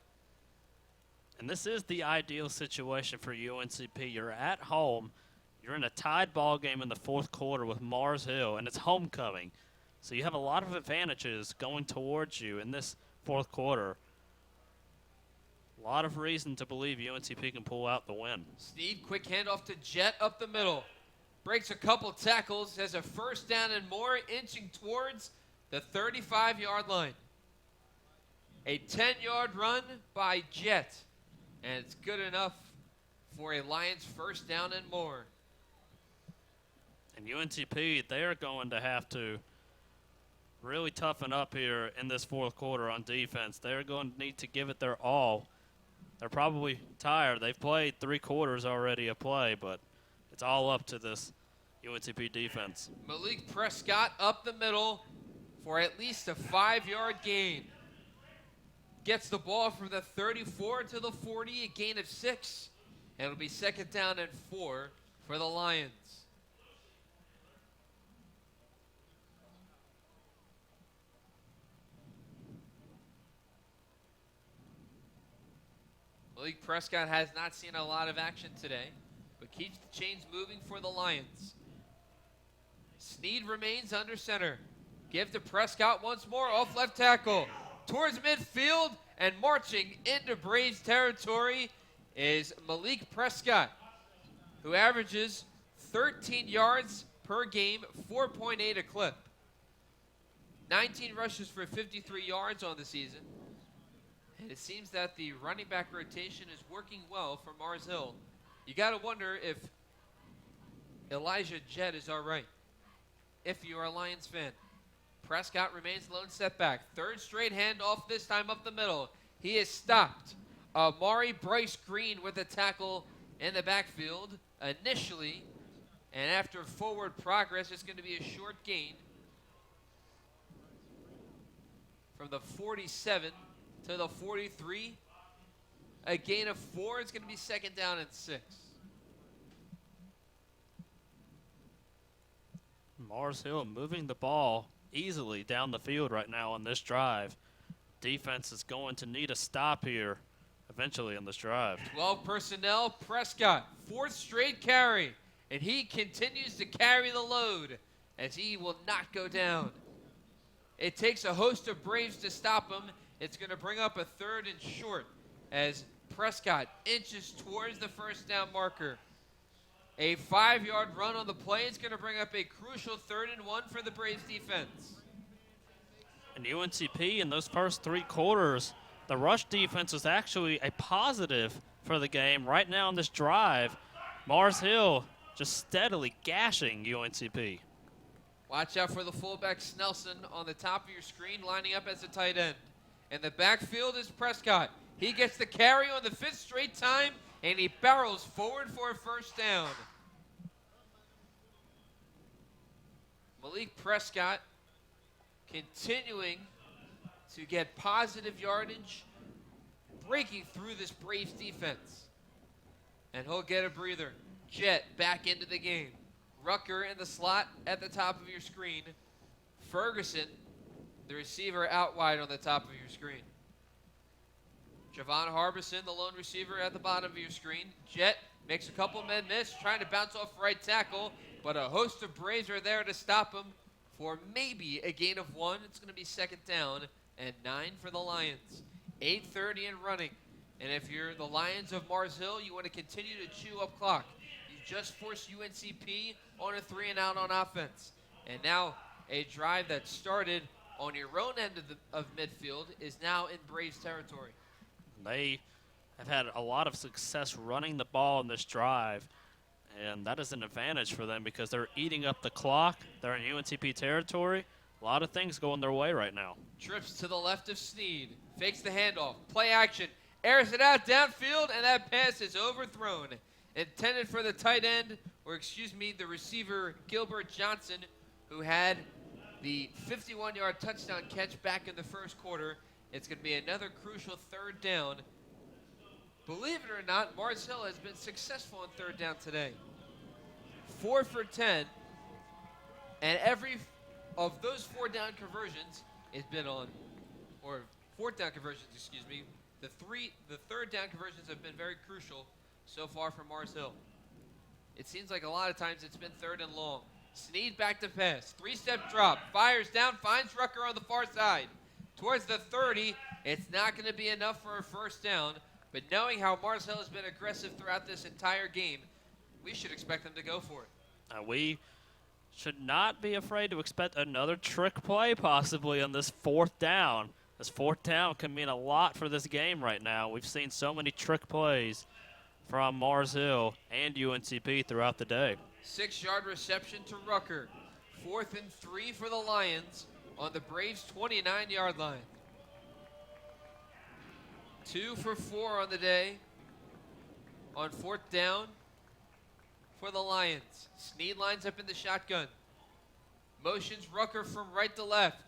And this is the ideal situation for UNCP. You're at home. You're in a tied ball game in the fourth quarter with Mars Hill, and it's homecoming. So you have a lot of advantages going towards you in this fourth quarter. A lot of reason to believe UNCP can pull out the win. Snead, quick handoff to Jet up the middle. Breaks a couple tackles, has a first down and more, inching towards the 35-yard line. A 10-yard run by Jet, and it's good enough for a Lions first down and more. And UNCP, they're going to have to really toughen up here in this fourth quarter on defense. They're going to need to give it their all. They're probably tired. They've played 3 quarters already of play, but it's all up to this UNCP defense. Malik Prescott up the middle for at least a 5-yard gain. Gets the ball from the 34 to the 40, a gain of 6. And it'll be second down and 4 for the Lions. Malik Prescott has not seen a lot of action today, but keeps the chains moving for the Lions. Snead remains under center. Give to Prescott once more, off left tackle. Towards midfield and marching into Braves territory is Malik Prescott, who averages 13 yards per game, 4.8 a clip. 19 rushes for 53 yards on the season. And it seems that the running back rotation is working well for Mars Hill. You got to wonder if Elijah Jett is all right. if you are a Lions fan. Prescott remains lone setback. Third straight handoff, this time up the middle. He is stopped. Amari Bryce Green with a tackle in the backfield initially. And after forward progress, it's going to be a short gain from the 47 to the 43. A gain of 4. It's going to be second down and 6. Mars Hill moving the ball easily down the field right now on this drive. Defense is going to need a stop here eventually on this drive. 12 personnel. Prescott, 4th straight carry. And he continues to carry the load as he will not go down. It takes a host of Braves to stop him. It's going to bring up a 3rd and short as Prescott inches towards the first down marker. A 5-yard run on the play is going to bring up a crucial 3rd and 1 for the Braves defense. And UNCP in those first 3 quarters, the rush defense was actually a positive for the game. Right now on this drive, Mars Hill just steadily gashing UNCP. Watch out for the fullback Snelson on the top of your screen, lining up as a tight end. And the backfield is Prescott. He gets the carry on the 5th straight time, and he barrels forward for a first down. Malik Prescott continuing to get positive yardage, breaking through this Braves defense. And he'll get a breather. Jet back into the game. Rucker in the slot at the top of your screen. Ferguson, the receiver, out wide on the top of your screen. Javon Harbison, the lone receiver, at the bottom of your screen. Jet makes a couple men miss, trying to bounce off right tackle, but a host of Braves are there to stop him for maybe a gain of 1. It's going to be second down and 9 for the Lions. 8:30 and running. And if you're the Lions of Mars Hill, you want to continue to chew up clock. You just forced UNCP on a 3-and-out on offense. And now a drive that started on your own end of midfield is now in Braves territory. They have had a lot of success running the ball in this drive, and that is an advantage for them because they're eating up the clock. They're in UNCP territory. A lot of things going their way right now. Trips to the left of Sneed. Fakes the handoff. Play action. Airs it out downfield, and that pass is overthrown. Intended for the tight end, or the receiver, Gilbert Johnson, who had the 51-yard touchdown catch back in the first quarter. It's going to be another crucial 3rd down. Believe it or not, Mars Hill has been successful on 3rd down today. 4 for 10, and every of those 4th down conversions has been on, or 4th down conversions, the 3rd down conversions have been very crucial so far for Mars Hill. It seems like a lot of times it's been 3rd and long. Sneed back to pass. 3-step drop. Fires down. Finds Rucker on the far side. Towards the 30. It's not going to be enough for a first down. But knowing how Mars Hill has been aggressive throughout this entire game, we should expect them to go for it. We should not be afraid to expect another trick play possibly on this 4th down. This 4th down can mean a lot for this game right now. We've seen so many trick plays from Mars Hill and UNCP throughout the day. 6-yard reception to Rucker. 4th and 3 for the Lions on the Braves' 29-yard line. 2 for 4 on the day on 4th down for the Lions. Sneed lines up in the shotgun. Motions Rucker from right to left.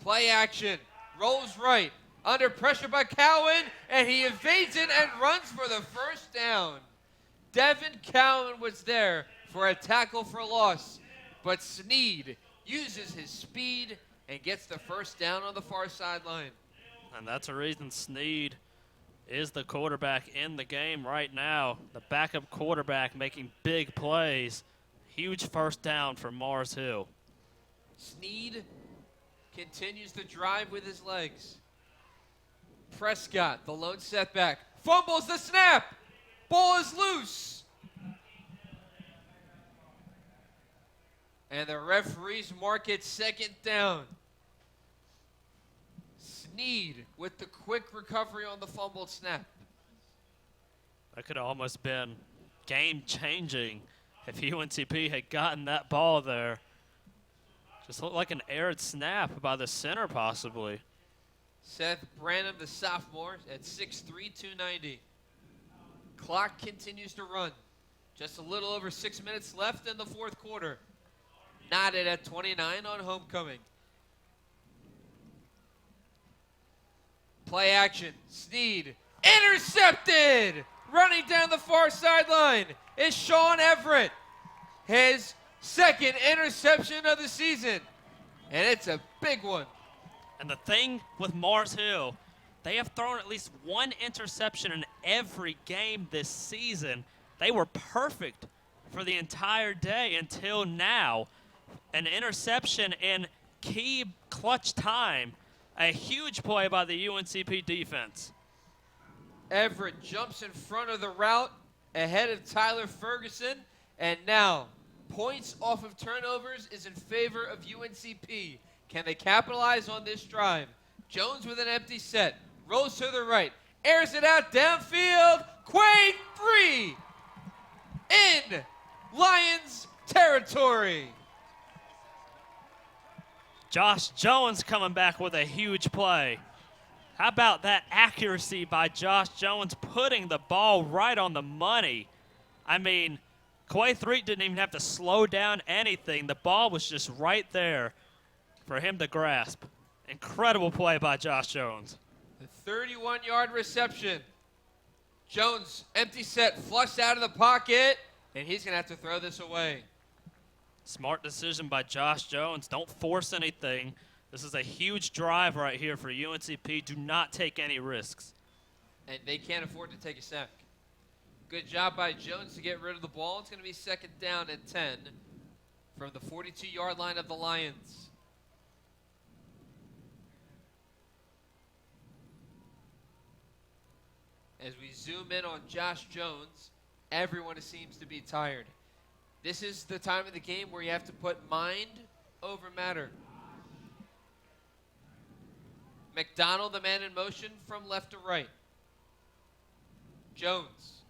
Play action. Rolls right. Under pressure by Cowan, and he evades it and runs for the first down. Devin Cowan was there for a tackle for loss, but Sneed uses his speed and gets the first down on the far sideline. And that's a reason Sneed is the quarterback in the game right now. The backup quarterback making big plays. Huge first down for Mars Hill. Sneed continues to drive with his legs. Prescott, the lone setback, fumbles the snap. Ball is loose. And the referees mark it second down. Sneed with the quick recovery on the fumbled snap. That could have almost been game-changing if UNCP had gotten that ball there. Just looked like an aired snap by the center, possibly. Seth Branham, the sophomore, at 6'3", 290. Clock continues to run. Just a little over 6 minutes left in the fourth quarter. Knotted at 29 on homecoming. Play action. Sneed. Intercepted! Running down the far sideline is Sean Everett. His second interception of the season. And it's a big one. And the thing with Mars Hill, they have thrown at least one interception in every game this season. They were perfect for the entire day until now. An interception in key clutch time. A huge play by the UNCP defense. Everett jumps in front of the route ahead of Tyler Ferguson. And now, points off of turnovers is in favor of UNCP. Can they capitalize on this drive? Jones with an empty set. Rolls to the right. Airs it out downfield. Quade 3. In Lions territory. Josh Jones coming back with a huge play. How about that accuracy by Josh Jones putting the ball right on the money? I mean, Quay 3 didn't even have to slow down anything. The ball was just right there for him to grasp. Incredible play by Josh Jones. The 31-yard reception. Jones, empty set, flushed out of the pocket, and he's going to have to throw this away. Smart decision by Josh Jones. Don't force anything. This is a huge drive right here for UNCP. Do not take any risks. And they can't afford to take a sack. Good job by Jones to get rid of the ball. It's going to be second down and 10 from the 42-yard line of the Lions. As we zoom in on Josh Jones, everyone seems to be tired. This is the time of the game where you have to put mind over matter. McDonald, the man in motion from left to right. Jones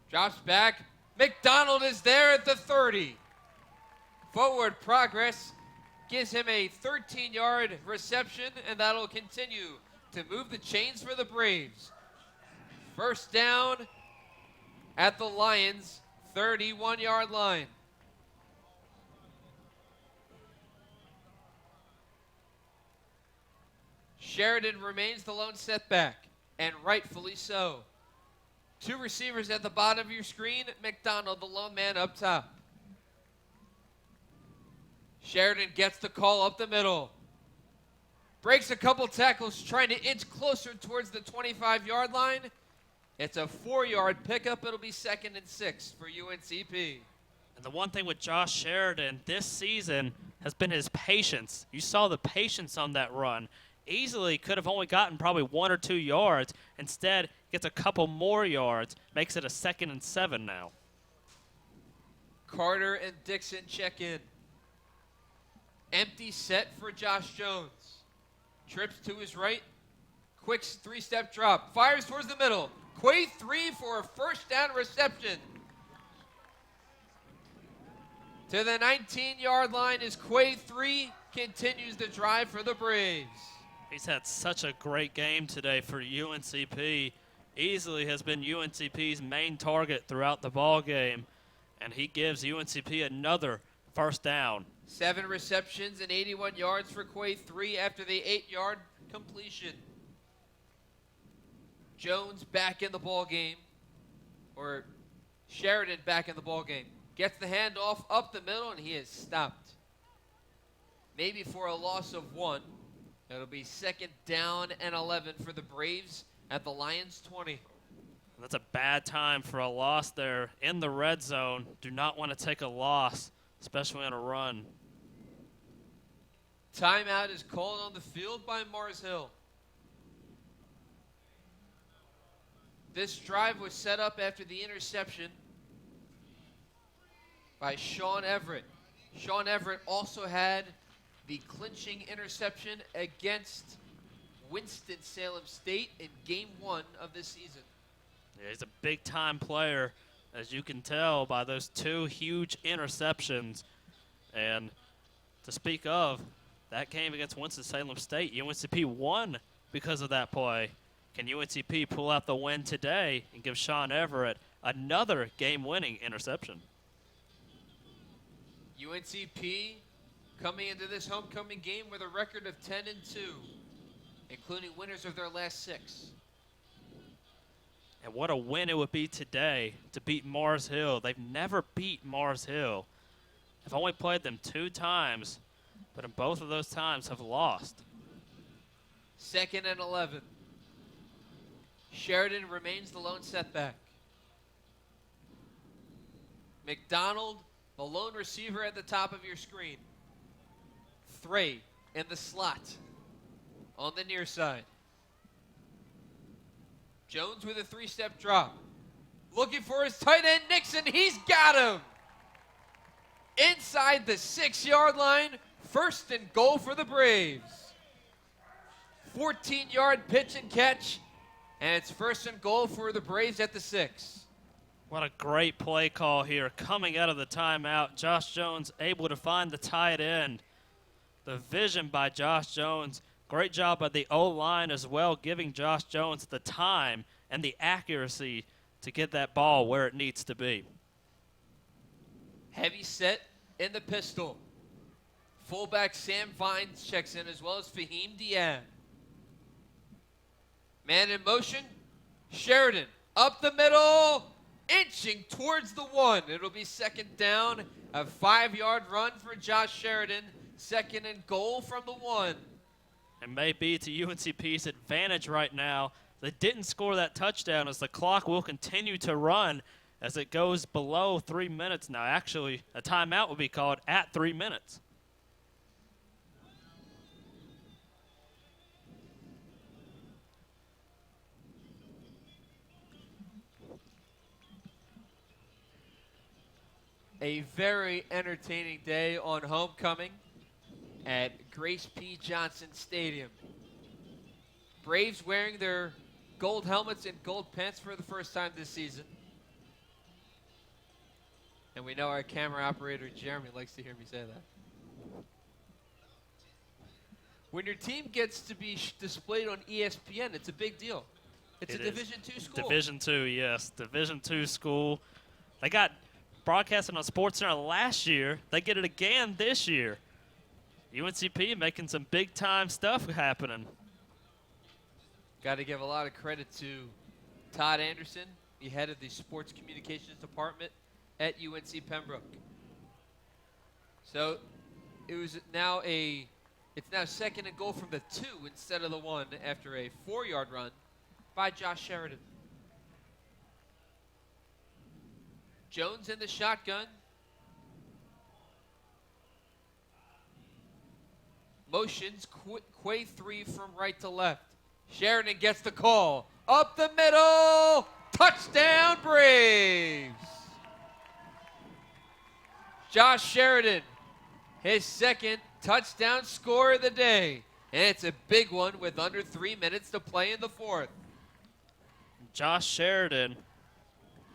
drops back. McDonald is there at the 30. Forward progress gives him a 13-yard reception, and that'll continue to move the chains for the Braves. First down at the Lions' 31-yard line. Sheridan remains the lone setback, and rightfully so. Two receivers at the bottom of your screen, McDonald, the lone man up top. Sheridan gets the call up the middle. Breaks a couple tackles, trying to inch closer towards the 25-yard line. It's a 4-yard pickup. It'll be 2nd and 6 for UNCP. And the one thing with Josh Sheridan this season has been his patience. You saw the patience on that run. Easily could have only gotten probably 1 or 2 yards. Instead, gets a couple more yards. Makes it a 2nd and 7 now. Carter and Dixon check in. Empty set for Josh Jones. Trips to his right. Quick 3-step drop. Fires towards the middle. Quay 3 for a first down reception. To the 19-yard line is Quay 3. Continues the drive for the Braves. He's had such a great game today for UNCP. Easily has been UNCP's main target throughout the ball game. And he gives UNCP another first down. 7 receptions and 81 yards for Quay 3 after the 8-yard completion. Jones back in the ball game, or Sheridan back in the ball game. Gets the handoff up the middle, and he is stopped. Maybe for a loss of 1. It'll be 2nd down and 11 for the Braves at the Lions 20. That's a bad time for a loss there in the red zone. Do not want to take a loss, especially on a run. Timeout is called on the field by Mars Hill. This drive was set up after the interception by Sean Everett. Sean Everett also had the clinching interception against Winston-Salem State in Game 1 of this season. Yeah, he's a big-time player, as you can tell by those 2 huge interceptions. And to speak of, that game against Winston-Salem State, UNCP won because of that play. Can UNCP pull out the win today and give Sean Everett another game-winning interception? UNCP coming into this homecoming game with a record of 10-2, including winners of their last 6. And what a win it would be today to beat Mars Hill. They've never beat Mars Hill. They've only played them 2 times, but in both of those times have lost. 2nd and 11. Sheridan remains the lone setback. McDonald, the lone receiver at the top of your screen. Thray in the slot on the near side. Jones with a 3-step drop. Looking for his tight end, Nixon. He's got him. Inside the 6-yard line. 1st and goal for the Braves. 14-yard pitch and catch. And it's 1st and goal for the Braves at the 6. What a great play call here. Coming out of the timeout, Josh Jones able to find the tight end. The vision by Josh Jones. Great job by the O-line as well, giving Josh Jones the time and the accuracy to get that ball where it needs to be. Heavy set in the pistol. Fullback Sam Vines checks in as well as Fahim Diab. Man in motion. Sheridan up the middle, inching towards the 1. It'll be 2nd down, a 5-yard run for Josh Sheridan. 2nd and goal from the 1. And may be to UNCP's advantage right now. They didn't score that touchdown as the clock will continue to run as it goes below 3 minutes now. Actually, a timeout will be called at 3 minutes. A very entertaining day on homecoming at Grace P. Johnson Stadium. Braves wearing their gold helmets and gold pants for the first time this season. And we know our camera operator, Jeremy, likes to hear me say that. When your team gets to be displayed on ESPN, it's a big deal. It's a Division II school. Division II, yes. Division II school. They got broadcasting on SportsCenter last year. They get it again this year. UNCP making some big-time stuff happening. Got to give a lot of credit to Todd Anderson, the head of the sports communications department at UNC Pembroke. So it's now 2nd and goal from the 2 instead of the 1 after a 4-yard run by Josh Sheridan. Jones in the shotgun. Motions, Quay 3 from right to left. Sheridan gets the call. Up the middle. Touchdown, Braves. Josh Sheridan, his 2nd touchdown score of the day. And it's a big one with under 3 minutes to play in the 4th. Josh Sheridan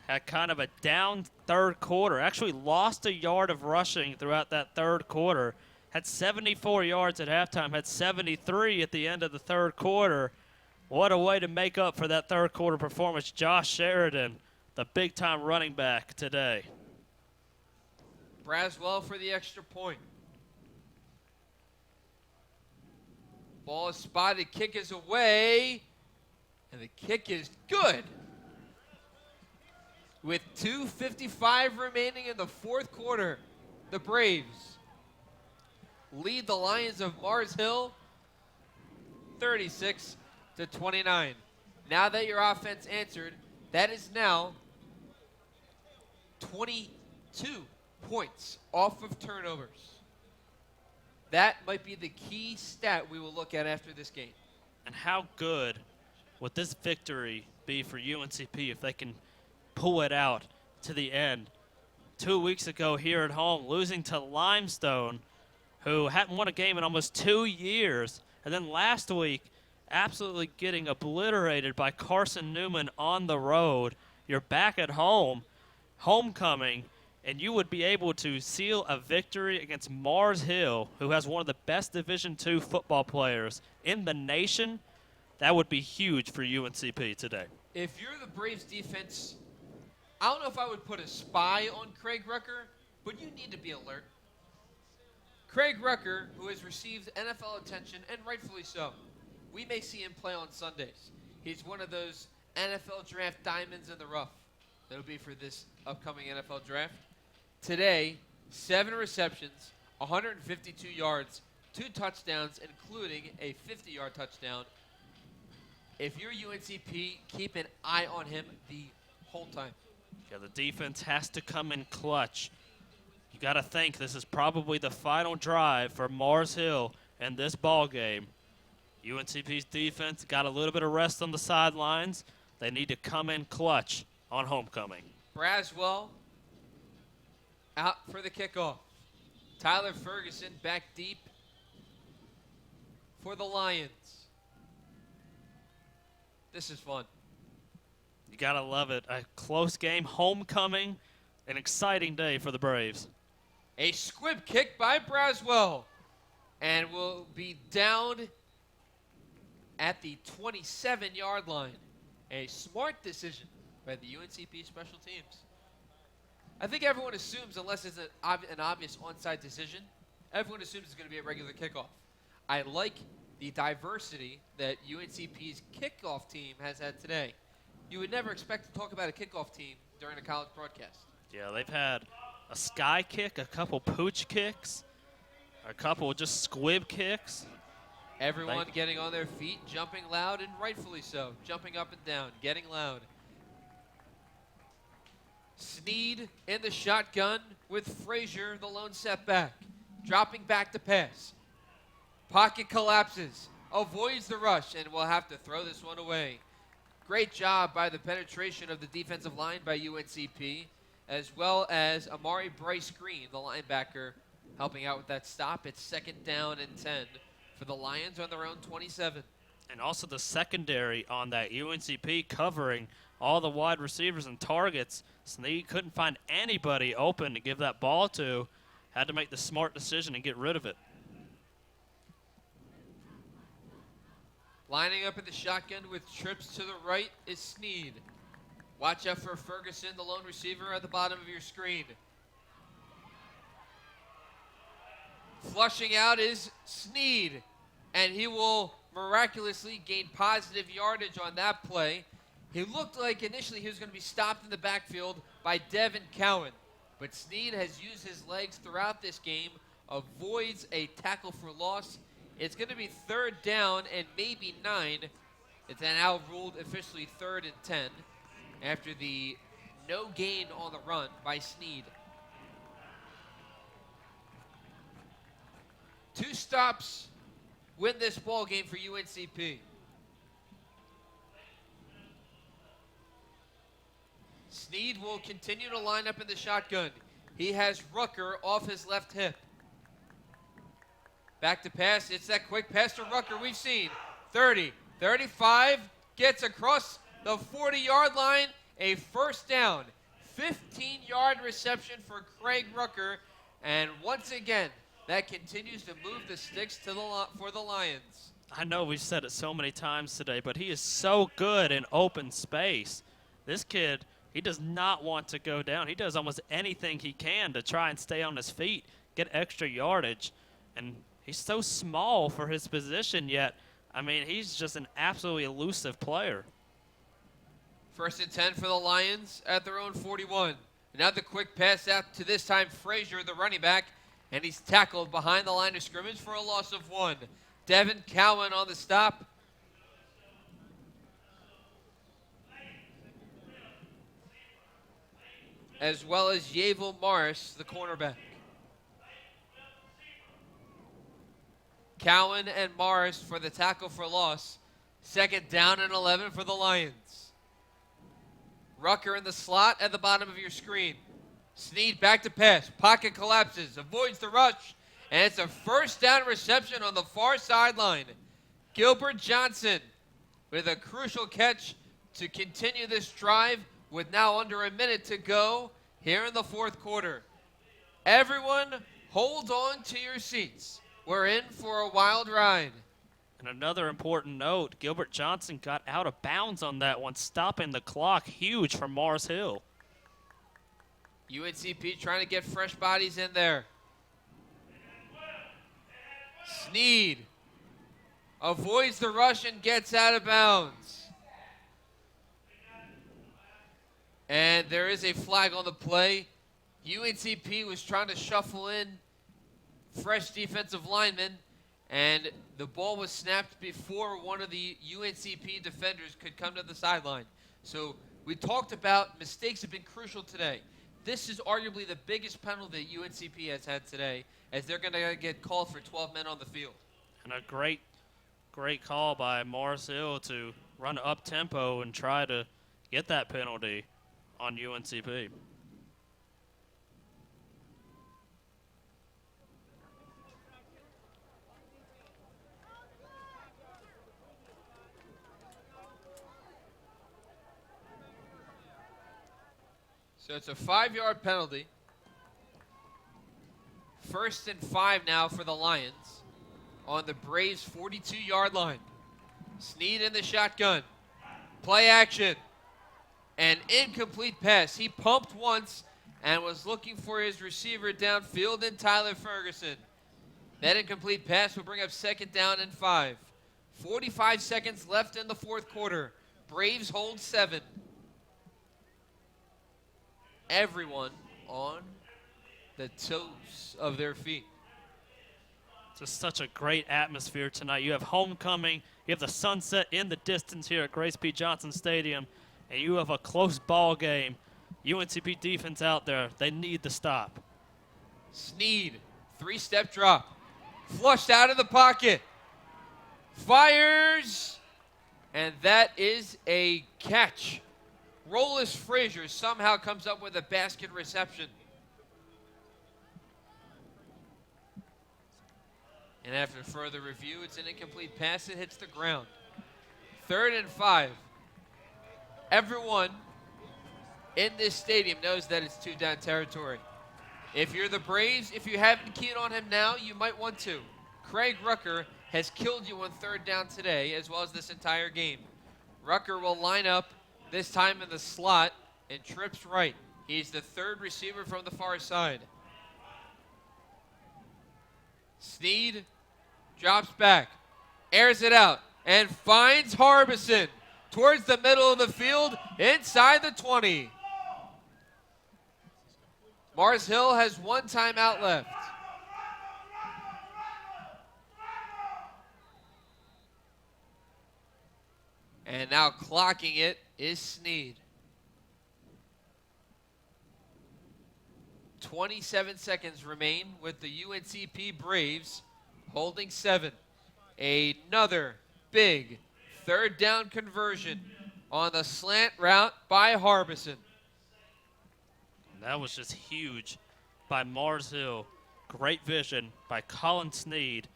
had kind of a down 3rd quarter. Actually lost a yard of rushing throughout that 3rd quarter. Had 74 yards at halftime, had 73 at the end of the 3rd quarter. What a way to make up for that 3rd quarter performance. Josh Sheridan, the big-time running back today. Braswell for the extra point. Ball is spotted, kick is away, and the kick is good. With 2:55 remaining in the 4th quarter, the Braves lead the Lions of Mars Hill 36-29. Now that your offense answered, that is now 22 points off of turnovers. That might be the key stat we will look at after this game. And how good would this victory be for UNCP if they can pull it out to the end? 2 weeks ago here at home, losing to Limestone, who hadn't won a game in almost 2 years. And then last week, absolutely getting obliterated by Carson Newman on the road. You're back at home, homecoming, and you would be able to seal a victory against Mars Hill, who has one of the best Division II football players in the nation, that would be huge for UNCP today. If you're the Braves defense, I don't know if I would put a spy on Craig Rucker, but you need to be alert. Craig Rucker, who has received NFL attention, and rightfully so, we may see him play on Sundays. He's one of those NFL draft diamonds in the rough. That'll be for this upcoming NFL draft. Today, 7 receptions, 152 yards, 2 touchdowns, including a 50-yard touchdown. If you're UNCP, keep an eye on him the whole time. Yeah, the defense has to come in clutch. You got to think this is probably the final drive for Mars Hill in this ball game. UNCP's defense got a little bit of rest on the sidelines. They need to come in clutch on homecoming. Braswell out for the kickoff. Tyler Ferguson back deep for the Lions. This is fun. You got to love it. A close game, homecoming, an exciting day for the Braves. A squib kick by Braswell, and will be down at the 27-yard line. A smart decision by the UNCP special teams. I think everyone assumes, unless it's an obvious onside decision, everyone assumes it's going to be a regular kickoff. I like the diversity that UNCP's kickoff team has had today. You would never expect to talk about a kickoff team during a college broadcast. Yeah, they've had a sky kick, a couple pooch kicks, a couple just squib kicks. Everyone getting on their feet, jumping loud, and rightfully so. Jumping up and down, getting loud. Sneed in the shotgun with Frazier, the lone setback. Dropping back to pass. Pocket collapses, avoids the rush, and will have to throw this one away. Great job by the penetration of the defensive line by UNCP, as well as Amari Bryce Green, the linebacker, helping out with that stop. It's 2nd down and 10 for the Lions on their own 27. And also the secondary on that UNCP covering all the wide receivers and targets. Sneed couldn't find anybody open to give that ball to. Had to make the smart decision and get rid of it. Lining up in the shotgun with trips to the right is Sneed. Watch out for Ferguson, the lone receiver, at the bottom of your screen. Flushing out is Sneed, and he will miraculously gain positive yardage on that play. He looked like initially he was going to be stopped in the backfield by Devin Cowan, but Sneed has used his legs throughout this game, avoids a tackle for loss. It's going to be 3rd down and maybe 9. It's now ruled officially 3rd and 10 after the no gain on the run by Sneed. 2 stops win this ball game for UNCP. Sneed will continue to line up in the shotgun. He has Rucker off his left hip. Back to pass. It's that quick pass to Rucker we've seen. 30, 35, gets across the 40-yard line. A 1st down. 15-yard reception for Craig Rucker. And once again, that continues to move the sticks to for the Lions. I know we've said it so many times today, but he is so good in open space. This kid, he does not want to go down. He does almost anything he can to try and stay on his feet, get extra yardage. And he's so small for his position, yet, I mean, he's just an absolutely elusive player. 1st and 10 for the Lions at their own 41. Now the quick pass out to this time Frazier, the running back, and he's tackled behind the line of scrimmage for a loss of 1. Devin Cowan on the stop. As well as Yavel Morris, the cornerback. Cowan and Morris for the tackle for loss. 2nd down and 11 for the Lions. Rucker in the slot at the bottom of your screen. Sneed back to pass. Pocket collapses. Avoids the rush. And it's a 1st down reception on the far sideline. Gilbert Johnson with a crucial catch to continue this drive with now under a minute to go. here in the fourth quarter. Everyone, hold on to your seats. We're in for a wild ride. And another important note, Gilbert Johnson got out of bounds on that one, stopping the clock. Huge for Mars Hill. UNCP trying to get fresh bodies in there. Sneed avoids the rush and gets out of bounds. And there is a flag on the play. UNCP was trying to shuffle in fresh defensive linemen, and the ball was snapped before one of the UNCP defenders could come to the sideline. So we talked about mistakes have been crucial today. This is arguably the biggest penalty that UNCP has had today, as they're going to get called for 12 men on the field. And a great call by Mars Hill to run up-tempo and try to get that penalty on UNCP. So it's a 5-yard penalty. 1st and 5 now for the Lions on the Braves' 42-yard line. Sneed in the shotgun. Play action. An incomplete pass. He pumped once and was looking for his receiver downfield in Tyler Ferguson. That incomplete pass will bring up 2nd down and 5. 45 seconds left in the fourth quarter. Braves hold 7. Everyone on the toes of their feet. Just such a great atmosphere tonight. You have homecoming, you have the sunset in the distance here at Grace P. Johnson Stadium, and you have a close ball game. UNCP defense out there, they need to stop. Sneed, 3-step drop, flushed out of the pocket, fires, and that is a catch. Rollis Frazier somehow comes up with a basket reception. And after further review, it's an incomplete pass. It hits the ground. 3rd and 5. Everyone in this stadium knows that it's 2-down territory. If you're the Braves, if you haven't keyed on him now, you might want to. Craig Rucker has killed you on 3rd down today, as well as this entire game. Rucker will line up this time in the slot and trips right. He's the 3rd receiver from the far side. Sneed drops back, airs it out, and finds Harbison towards the middle of the field inside the 20. Mars Hill has 1 timeout left. And now clocking it is Sneed. 27 seconds remain with the UNCP Braves holding 7. Another big 3rd down conversion on the slant route by Harbison. That was just huge by Mars Hill. Great vision by Colin Sneed,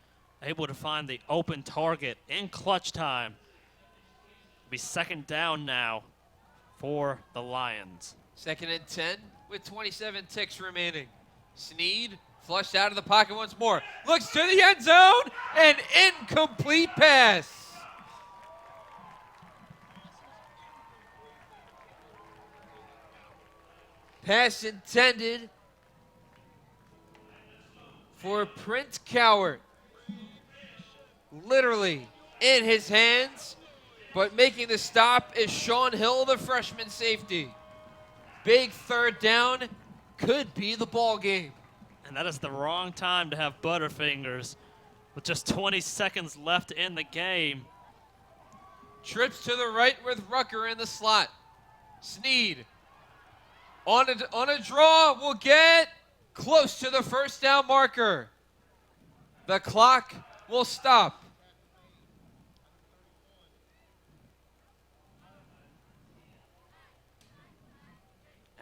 able to find the open target in clutch time. Be 2nd down now for the Lions. 2nd and 10 with 27 ticks remaining. Sneed flushed out of the pocket once more. Looks to the end zone. An incomplete pass. Pass intended for Prince Cowart. Literally in his hands. But making the stop is Sean Hill, the freshman safety. Big 3rd down, could be the ball game. And that is the wrong time to have Butterfingers with just 20 seconds left in the game. Trips to the right with Rucker in the slot. Sneed on a draw will get close to the 1st down marker. The clock will stop.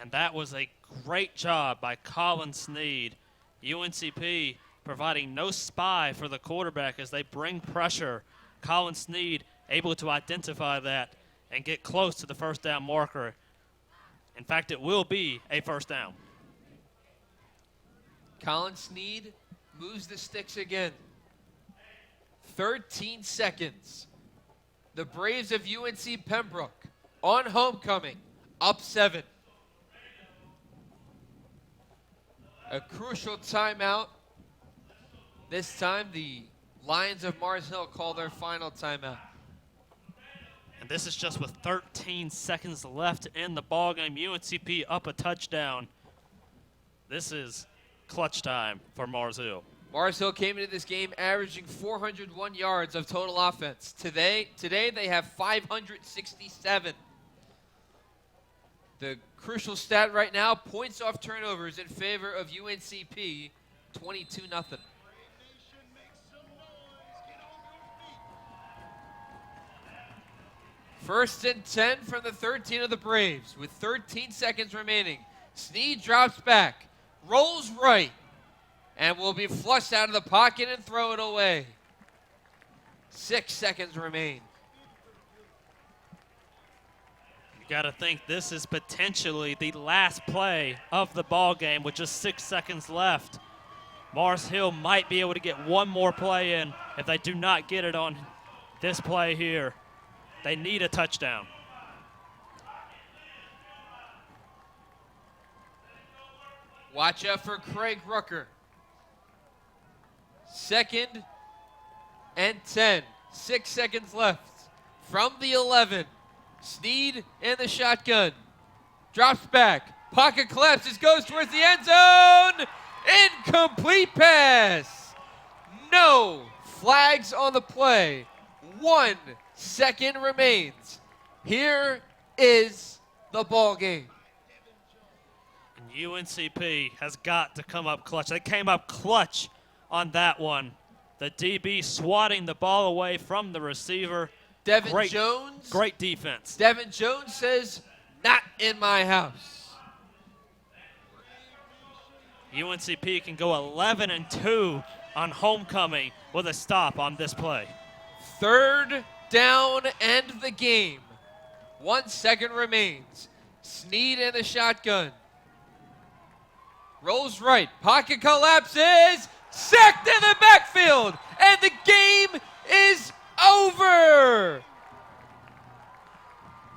And that was a great job by Colin Sneed. UNCP providing no spy for the quarterback as they bring pressure. Colin Sneed able to identify that and get close to the 1st down marker. In fact, it will be a first down. Colin Snead moves the sticks again. 13 seconds. The Braves of UNC Pembroke on homecoming, up 7. A crucial timeout. This time, the Lions of Mars Hill call their final timeout. And this is just with 13 seconds left in the ballgame. UNCP up a touchdown. This is clutch time for Mars Hill. Mars Hill came into this game averaging 401 yards of total offense. Today they have 567. The crucial stat right now, points off turnovers in favor of UNCP, 22-0. First and 10 from the 13 of the Braves with 13 seconds remaining. Snead drops back, rolls right, and will be flushed out of the pocket and throw it away. 6 seconds remain. You got to think this is potentially the last play of the ball game with just 6 seconds left. Mars Hill might be able to get one more play in if they do not get it on this play here. They need a touchdown. Watch out for Craig Rucker. 2nd and 10. 6 seconds left. From the 11. Snead in the shotgun. Drops back. Pocket collapses. Goes towards the end zone. Incomplete pass. No flags on the play. 1 second remains. Here is the ball game. And UNCP has got to come up clutch. They came up clutch on that one. The DB swatting the ball away from the receiver. Devin Jones. Great defense. Devin Jones says, not in my house. UNCP can go 11-2 on homecoming with a stop on this play. 3rd down, end the game. 1 second remains. Snead in the shotgun. Rolls right. Pocket collapses. Sacked in the backfield. And the game is over.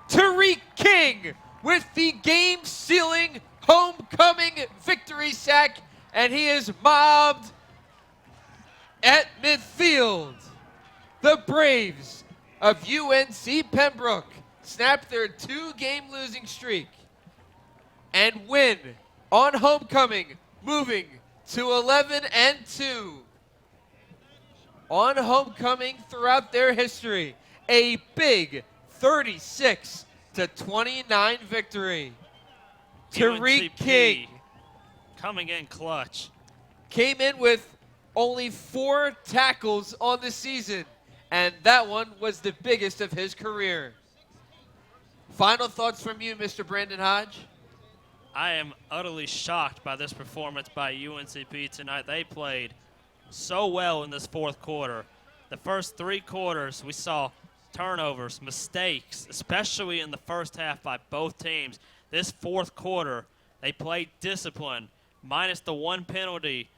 Tariq King with the game-sealing homecoming victory sack. And he is mobbed at midfield. The Braves of UNC Pembroke snap their 2-game losing streak and win on homecoming, moving to 11-2. On homecoming throughout their history, a big 36-29 victory. Tariq King coming in clutch. Came in with only 4 tackles on the season, and that one was the biggest of his career. Final thoughts from you, Mr. Brandon Hodge? I am utterly shocked by this performance by UNCP tonight. They played so well in this fourth quarter. The first 3 quarters, we saw turnovers, mistakes, especially in the first half by both teams. This fourth quarter, they played discipline, minus the 1 penalty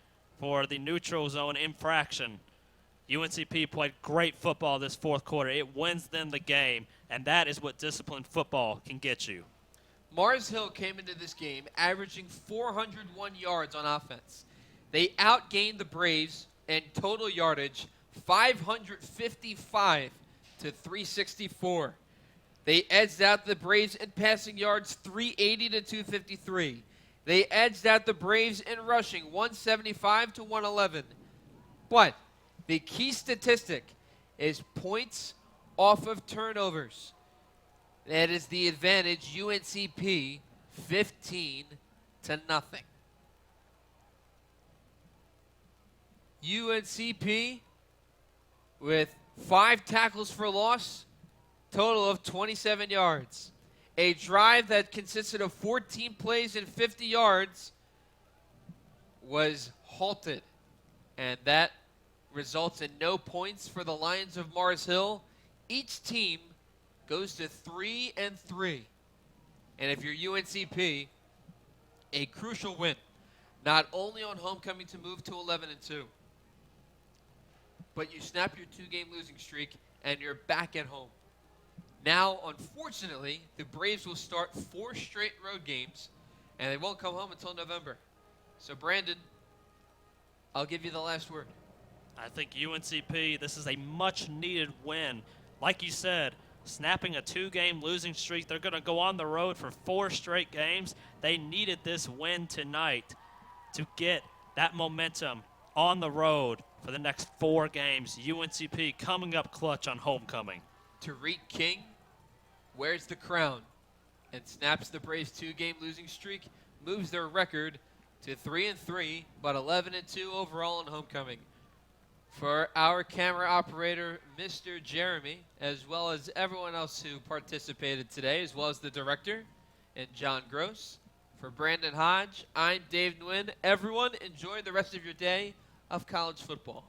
for the neutral zone infraction. UNCP played great football this fourth quarter. It wins them the game, and that is what disciplined football can get you. Mars Hill came into this game averaging 401 yards on offense. They outgained the Braves in total yardage 555 to 364. They edged out the Braves in passing yards 380 to 253. They edged out the Braves in rushing 175 to 111. But the key statistic is points off of turnovers. That is the advantage, UNCP 15-0. UNCP with 5 tackles for loss, total of 27 yards. A drive that consisted of 14 plays and 50 yards was halted, and that results in no points for the Lions of Mars Hill. Each team goes to 3-3. And if you're UNCP, a crucial win, not only on homecoming to move to 11-2, but you snap your 2-game losing streak and you're back at home. Now, unfortunately, the Braves will start 4 straight road games, and they won't come home until November. So, Brandon, I'll give you the last word. I think UNCP, this is a much-needed win. Like you said, snapping a 2-game losing streak, they're going to go on the road for 4 straight games. They needed this win tonight to get that momentum on the road for the next 4 games. UNCP coming up clutch on homecoming. Tariq King wears the crown and snaps the Braves' 2-game losing streak, moves their record to 3-3, but 11-2 overall in homecoming. For our camera operator, Mr. Jeremy, as well as everyone else who participated today, as well as the director and John Gross. For Brandon Hodge, I'm Dave Nguyen. Everyone, enjoy the rest of your day of college football.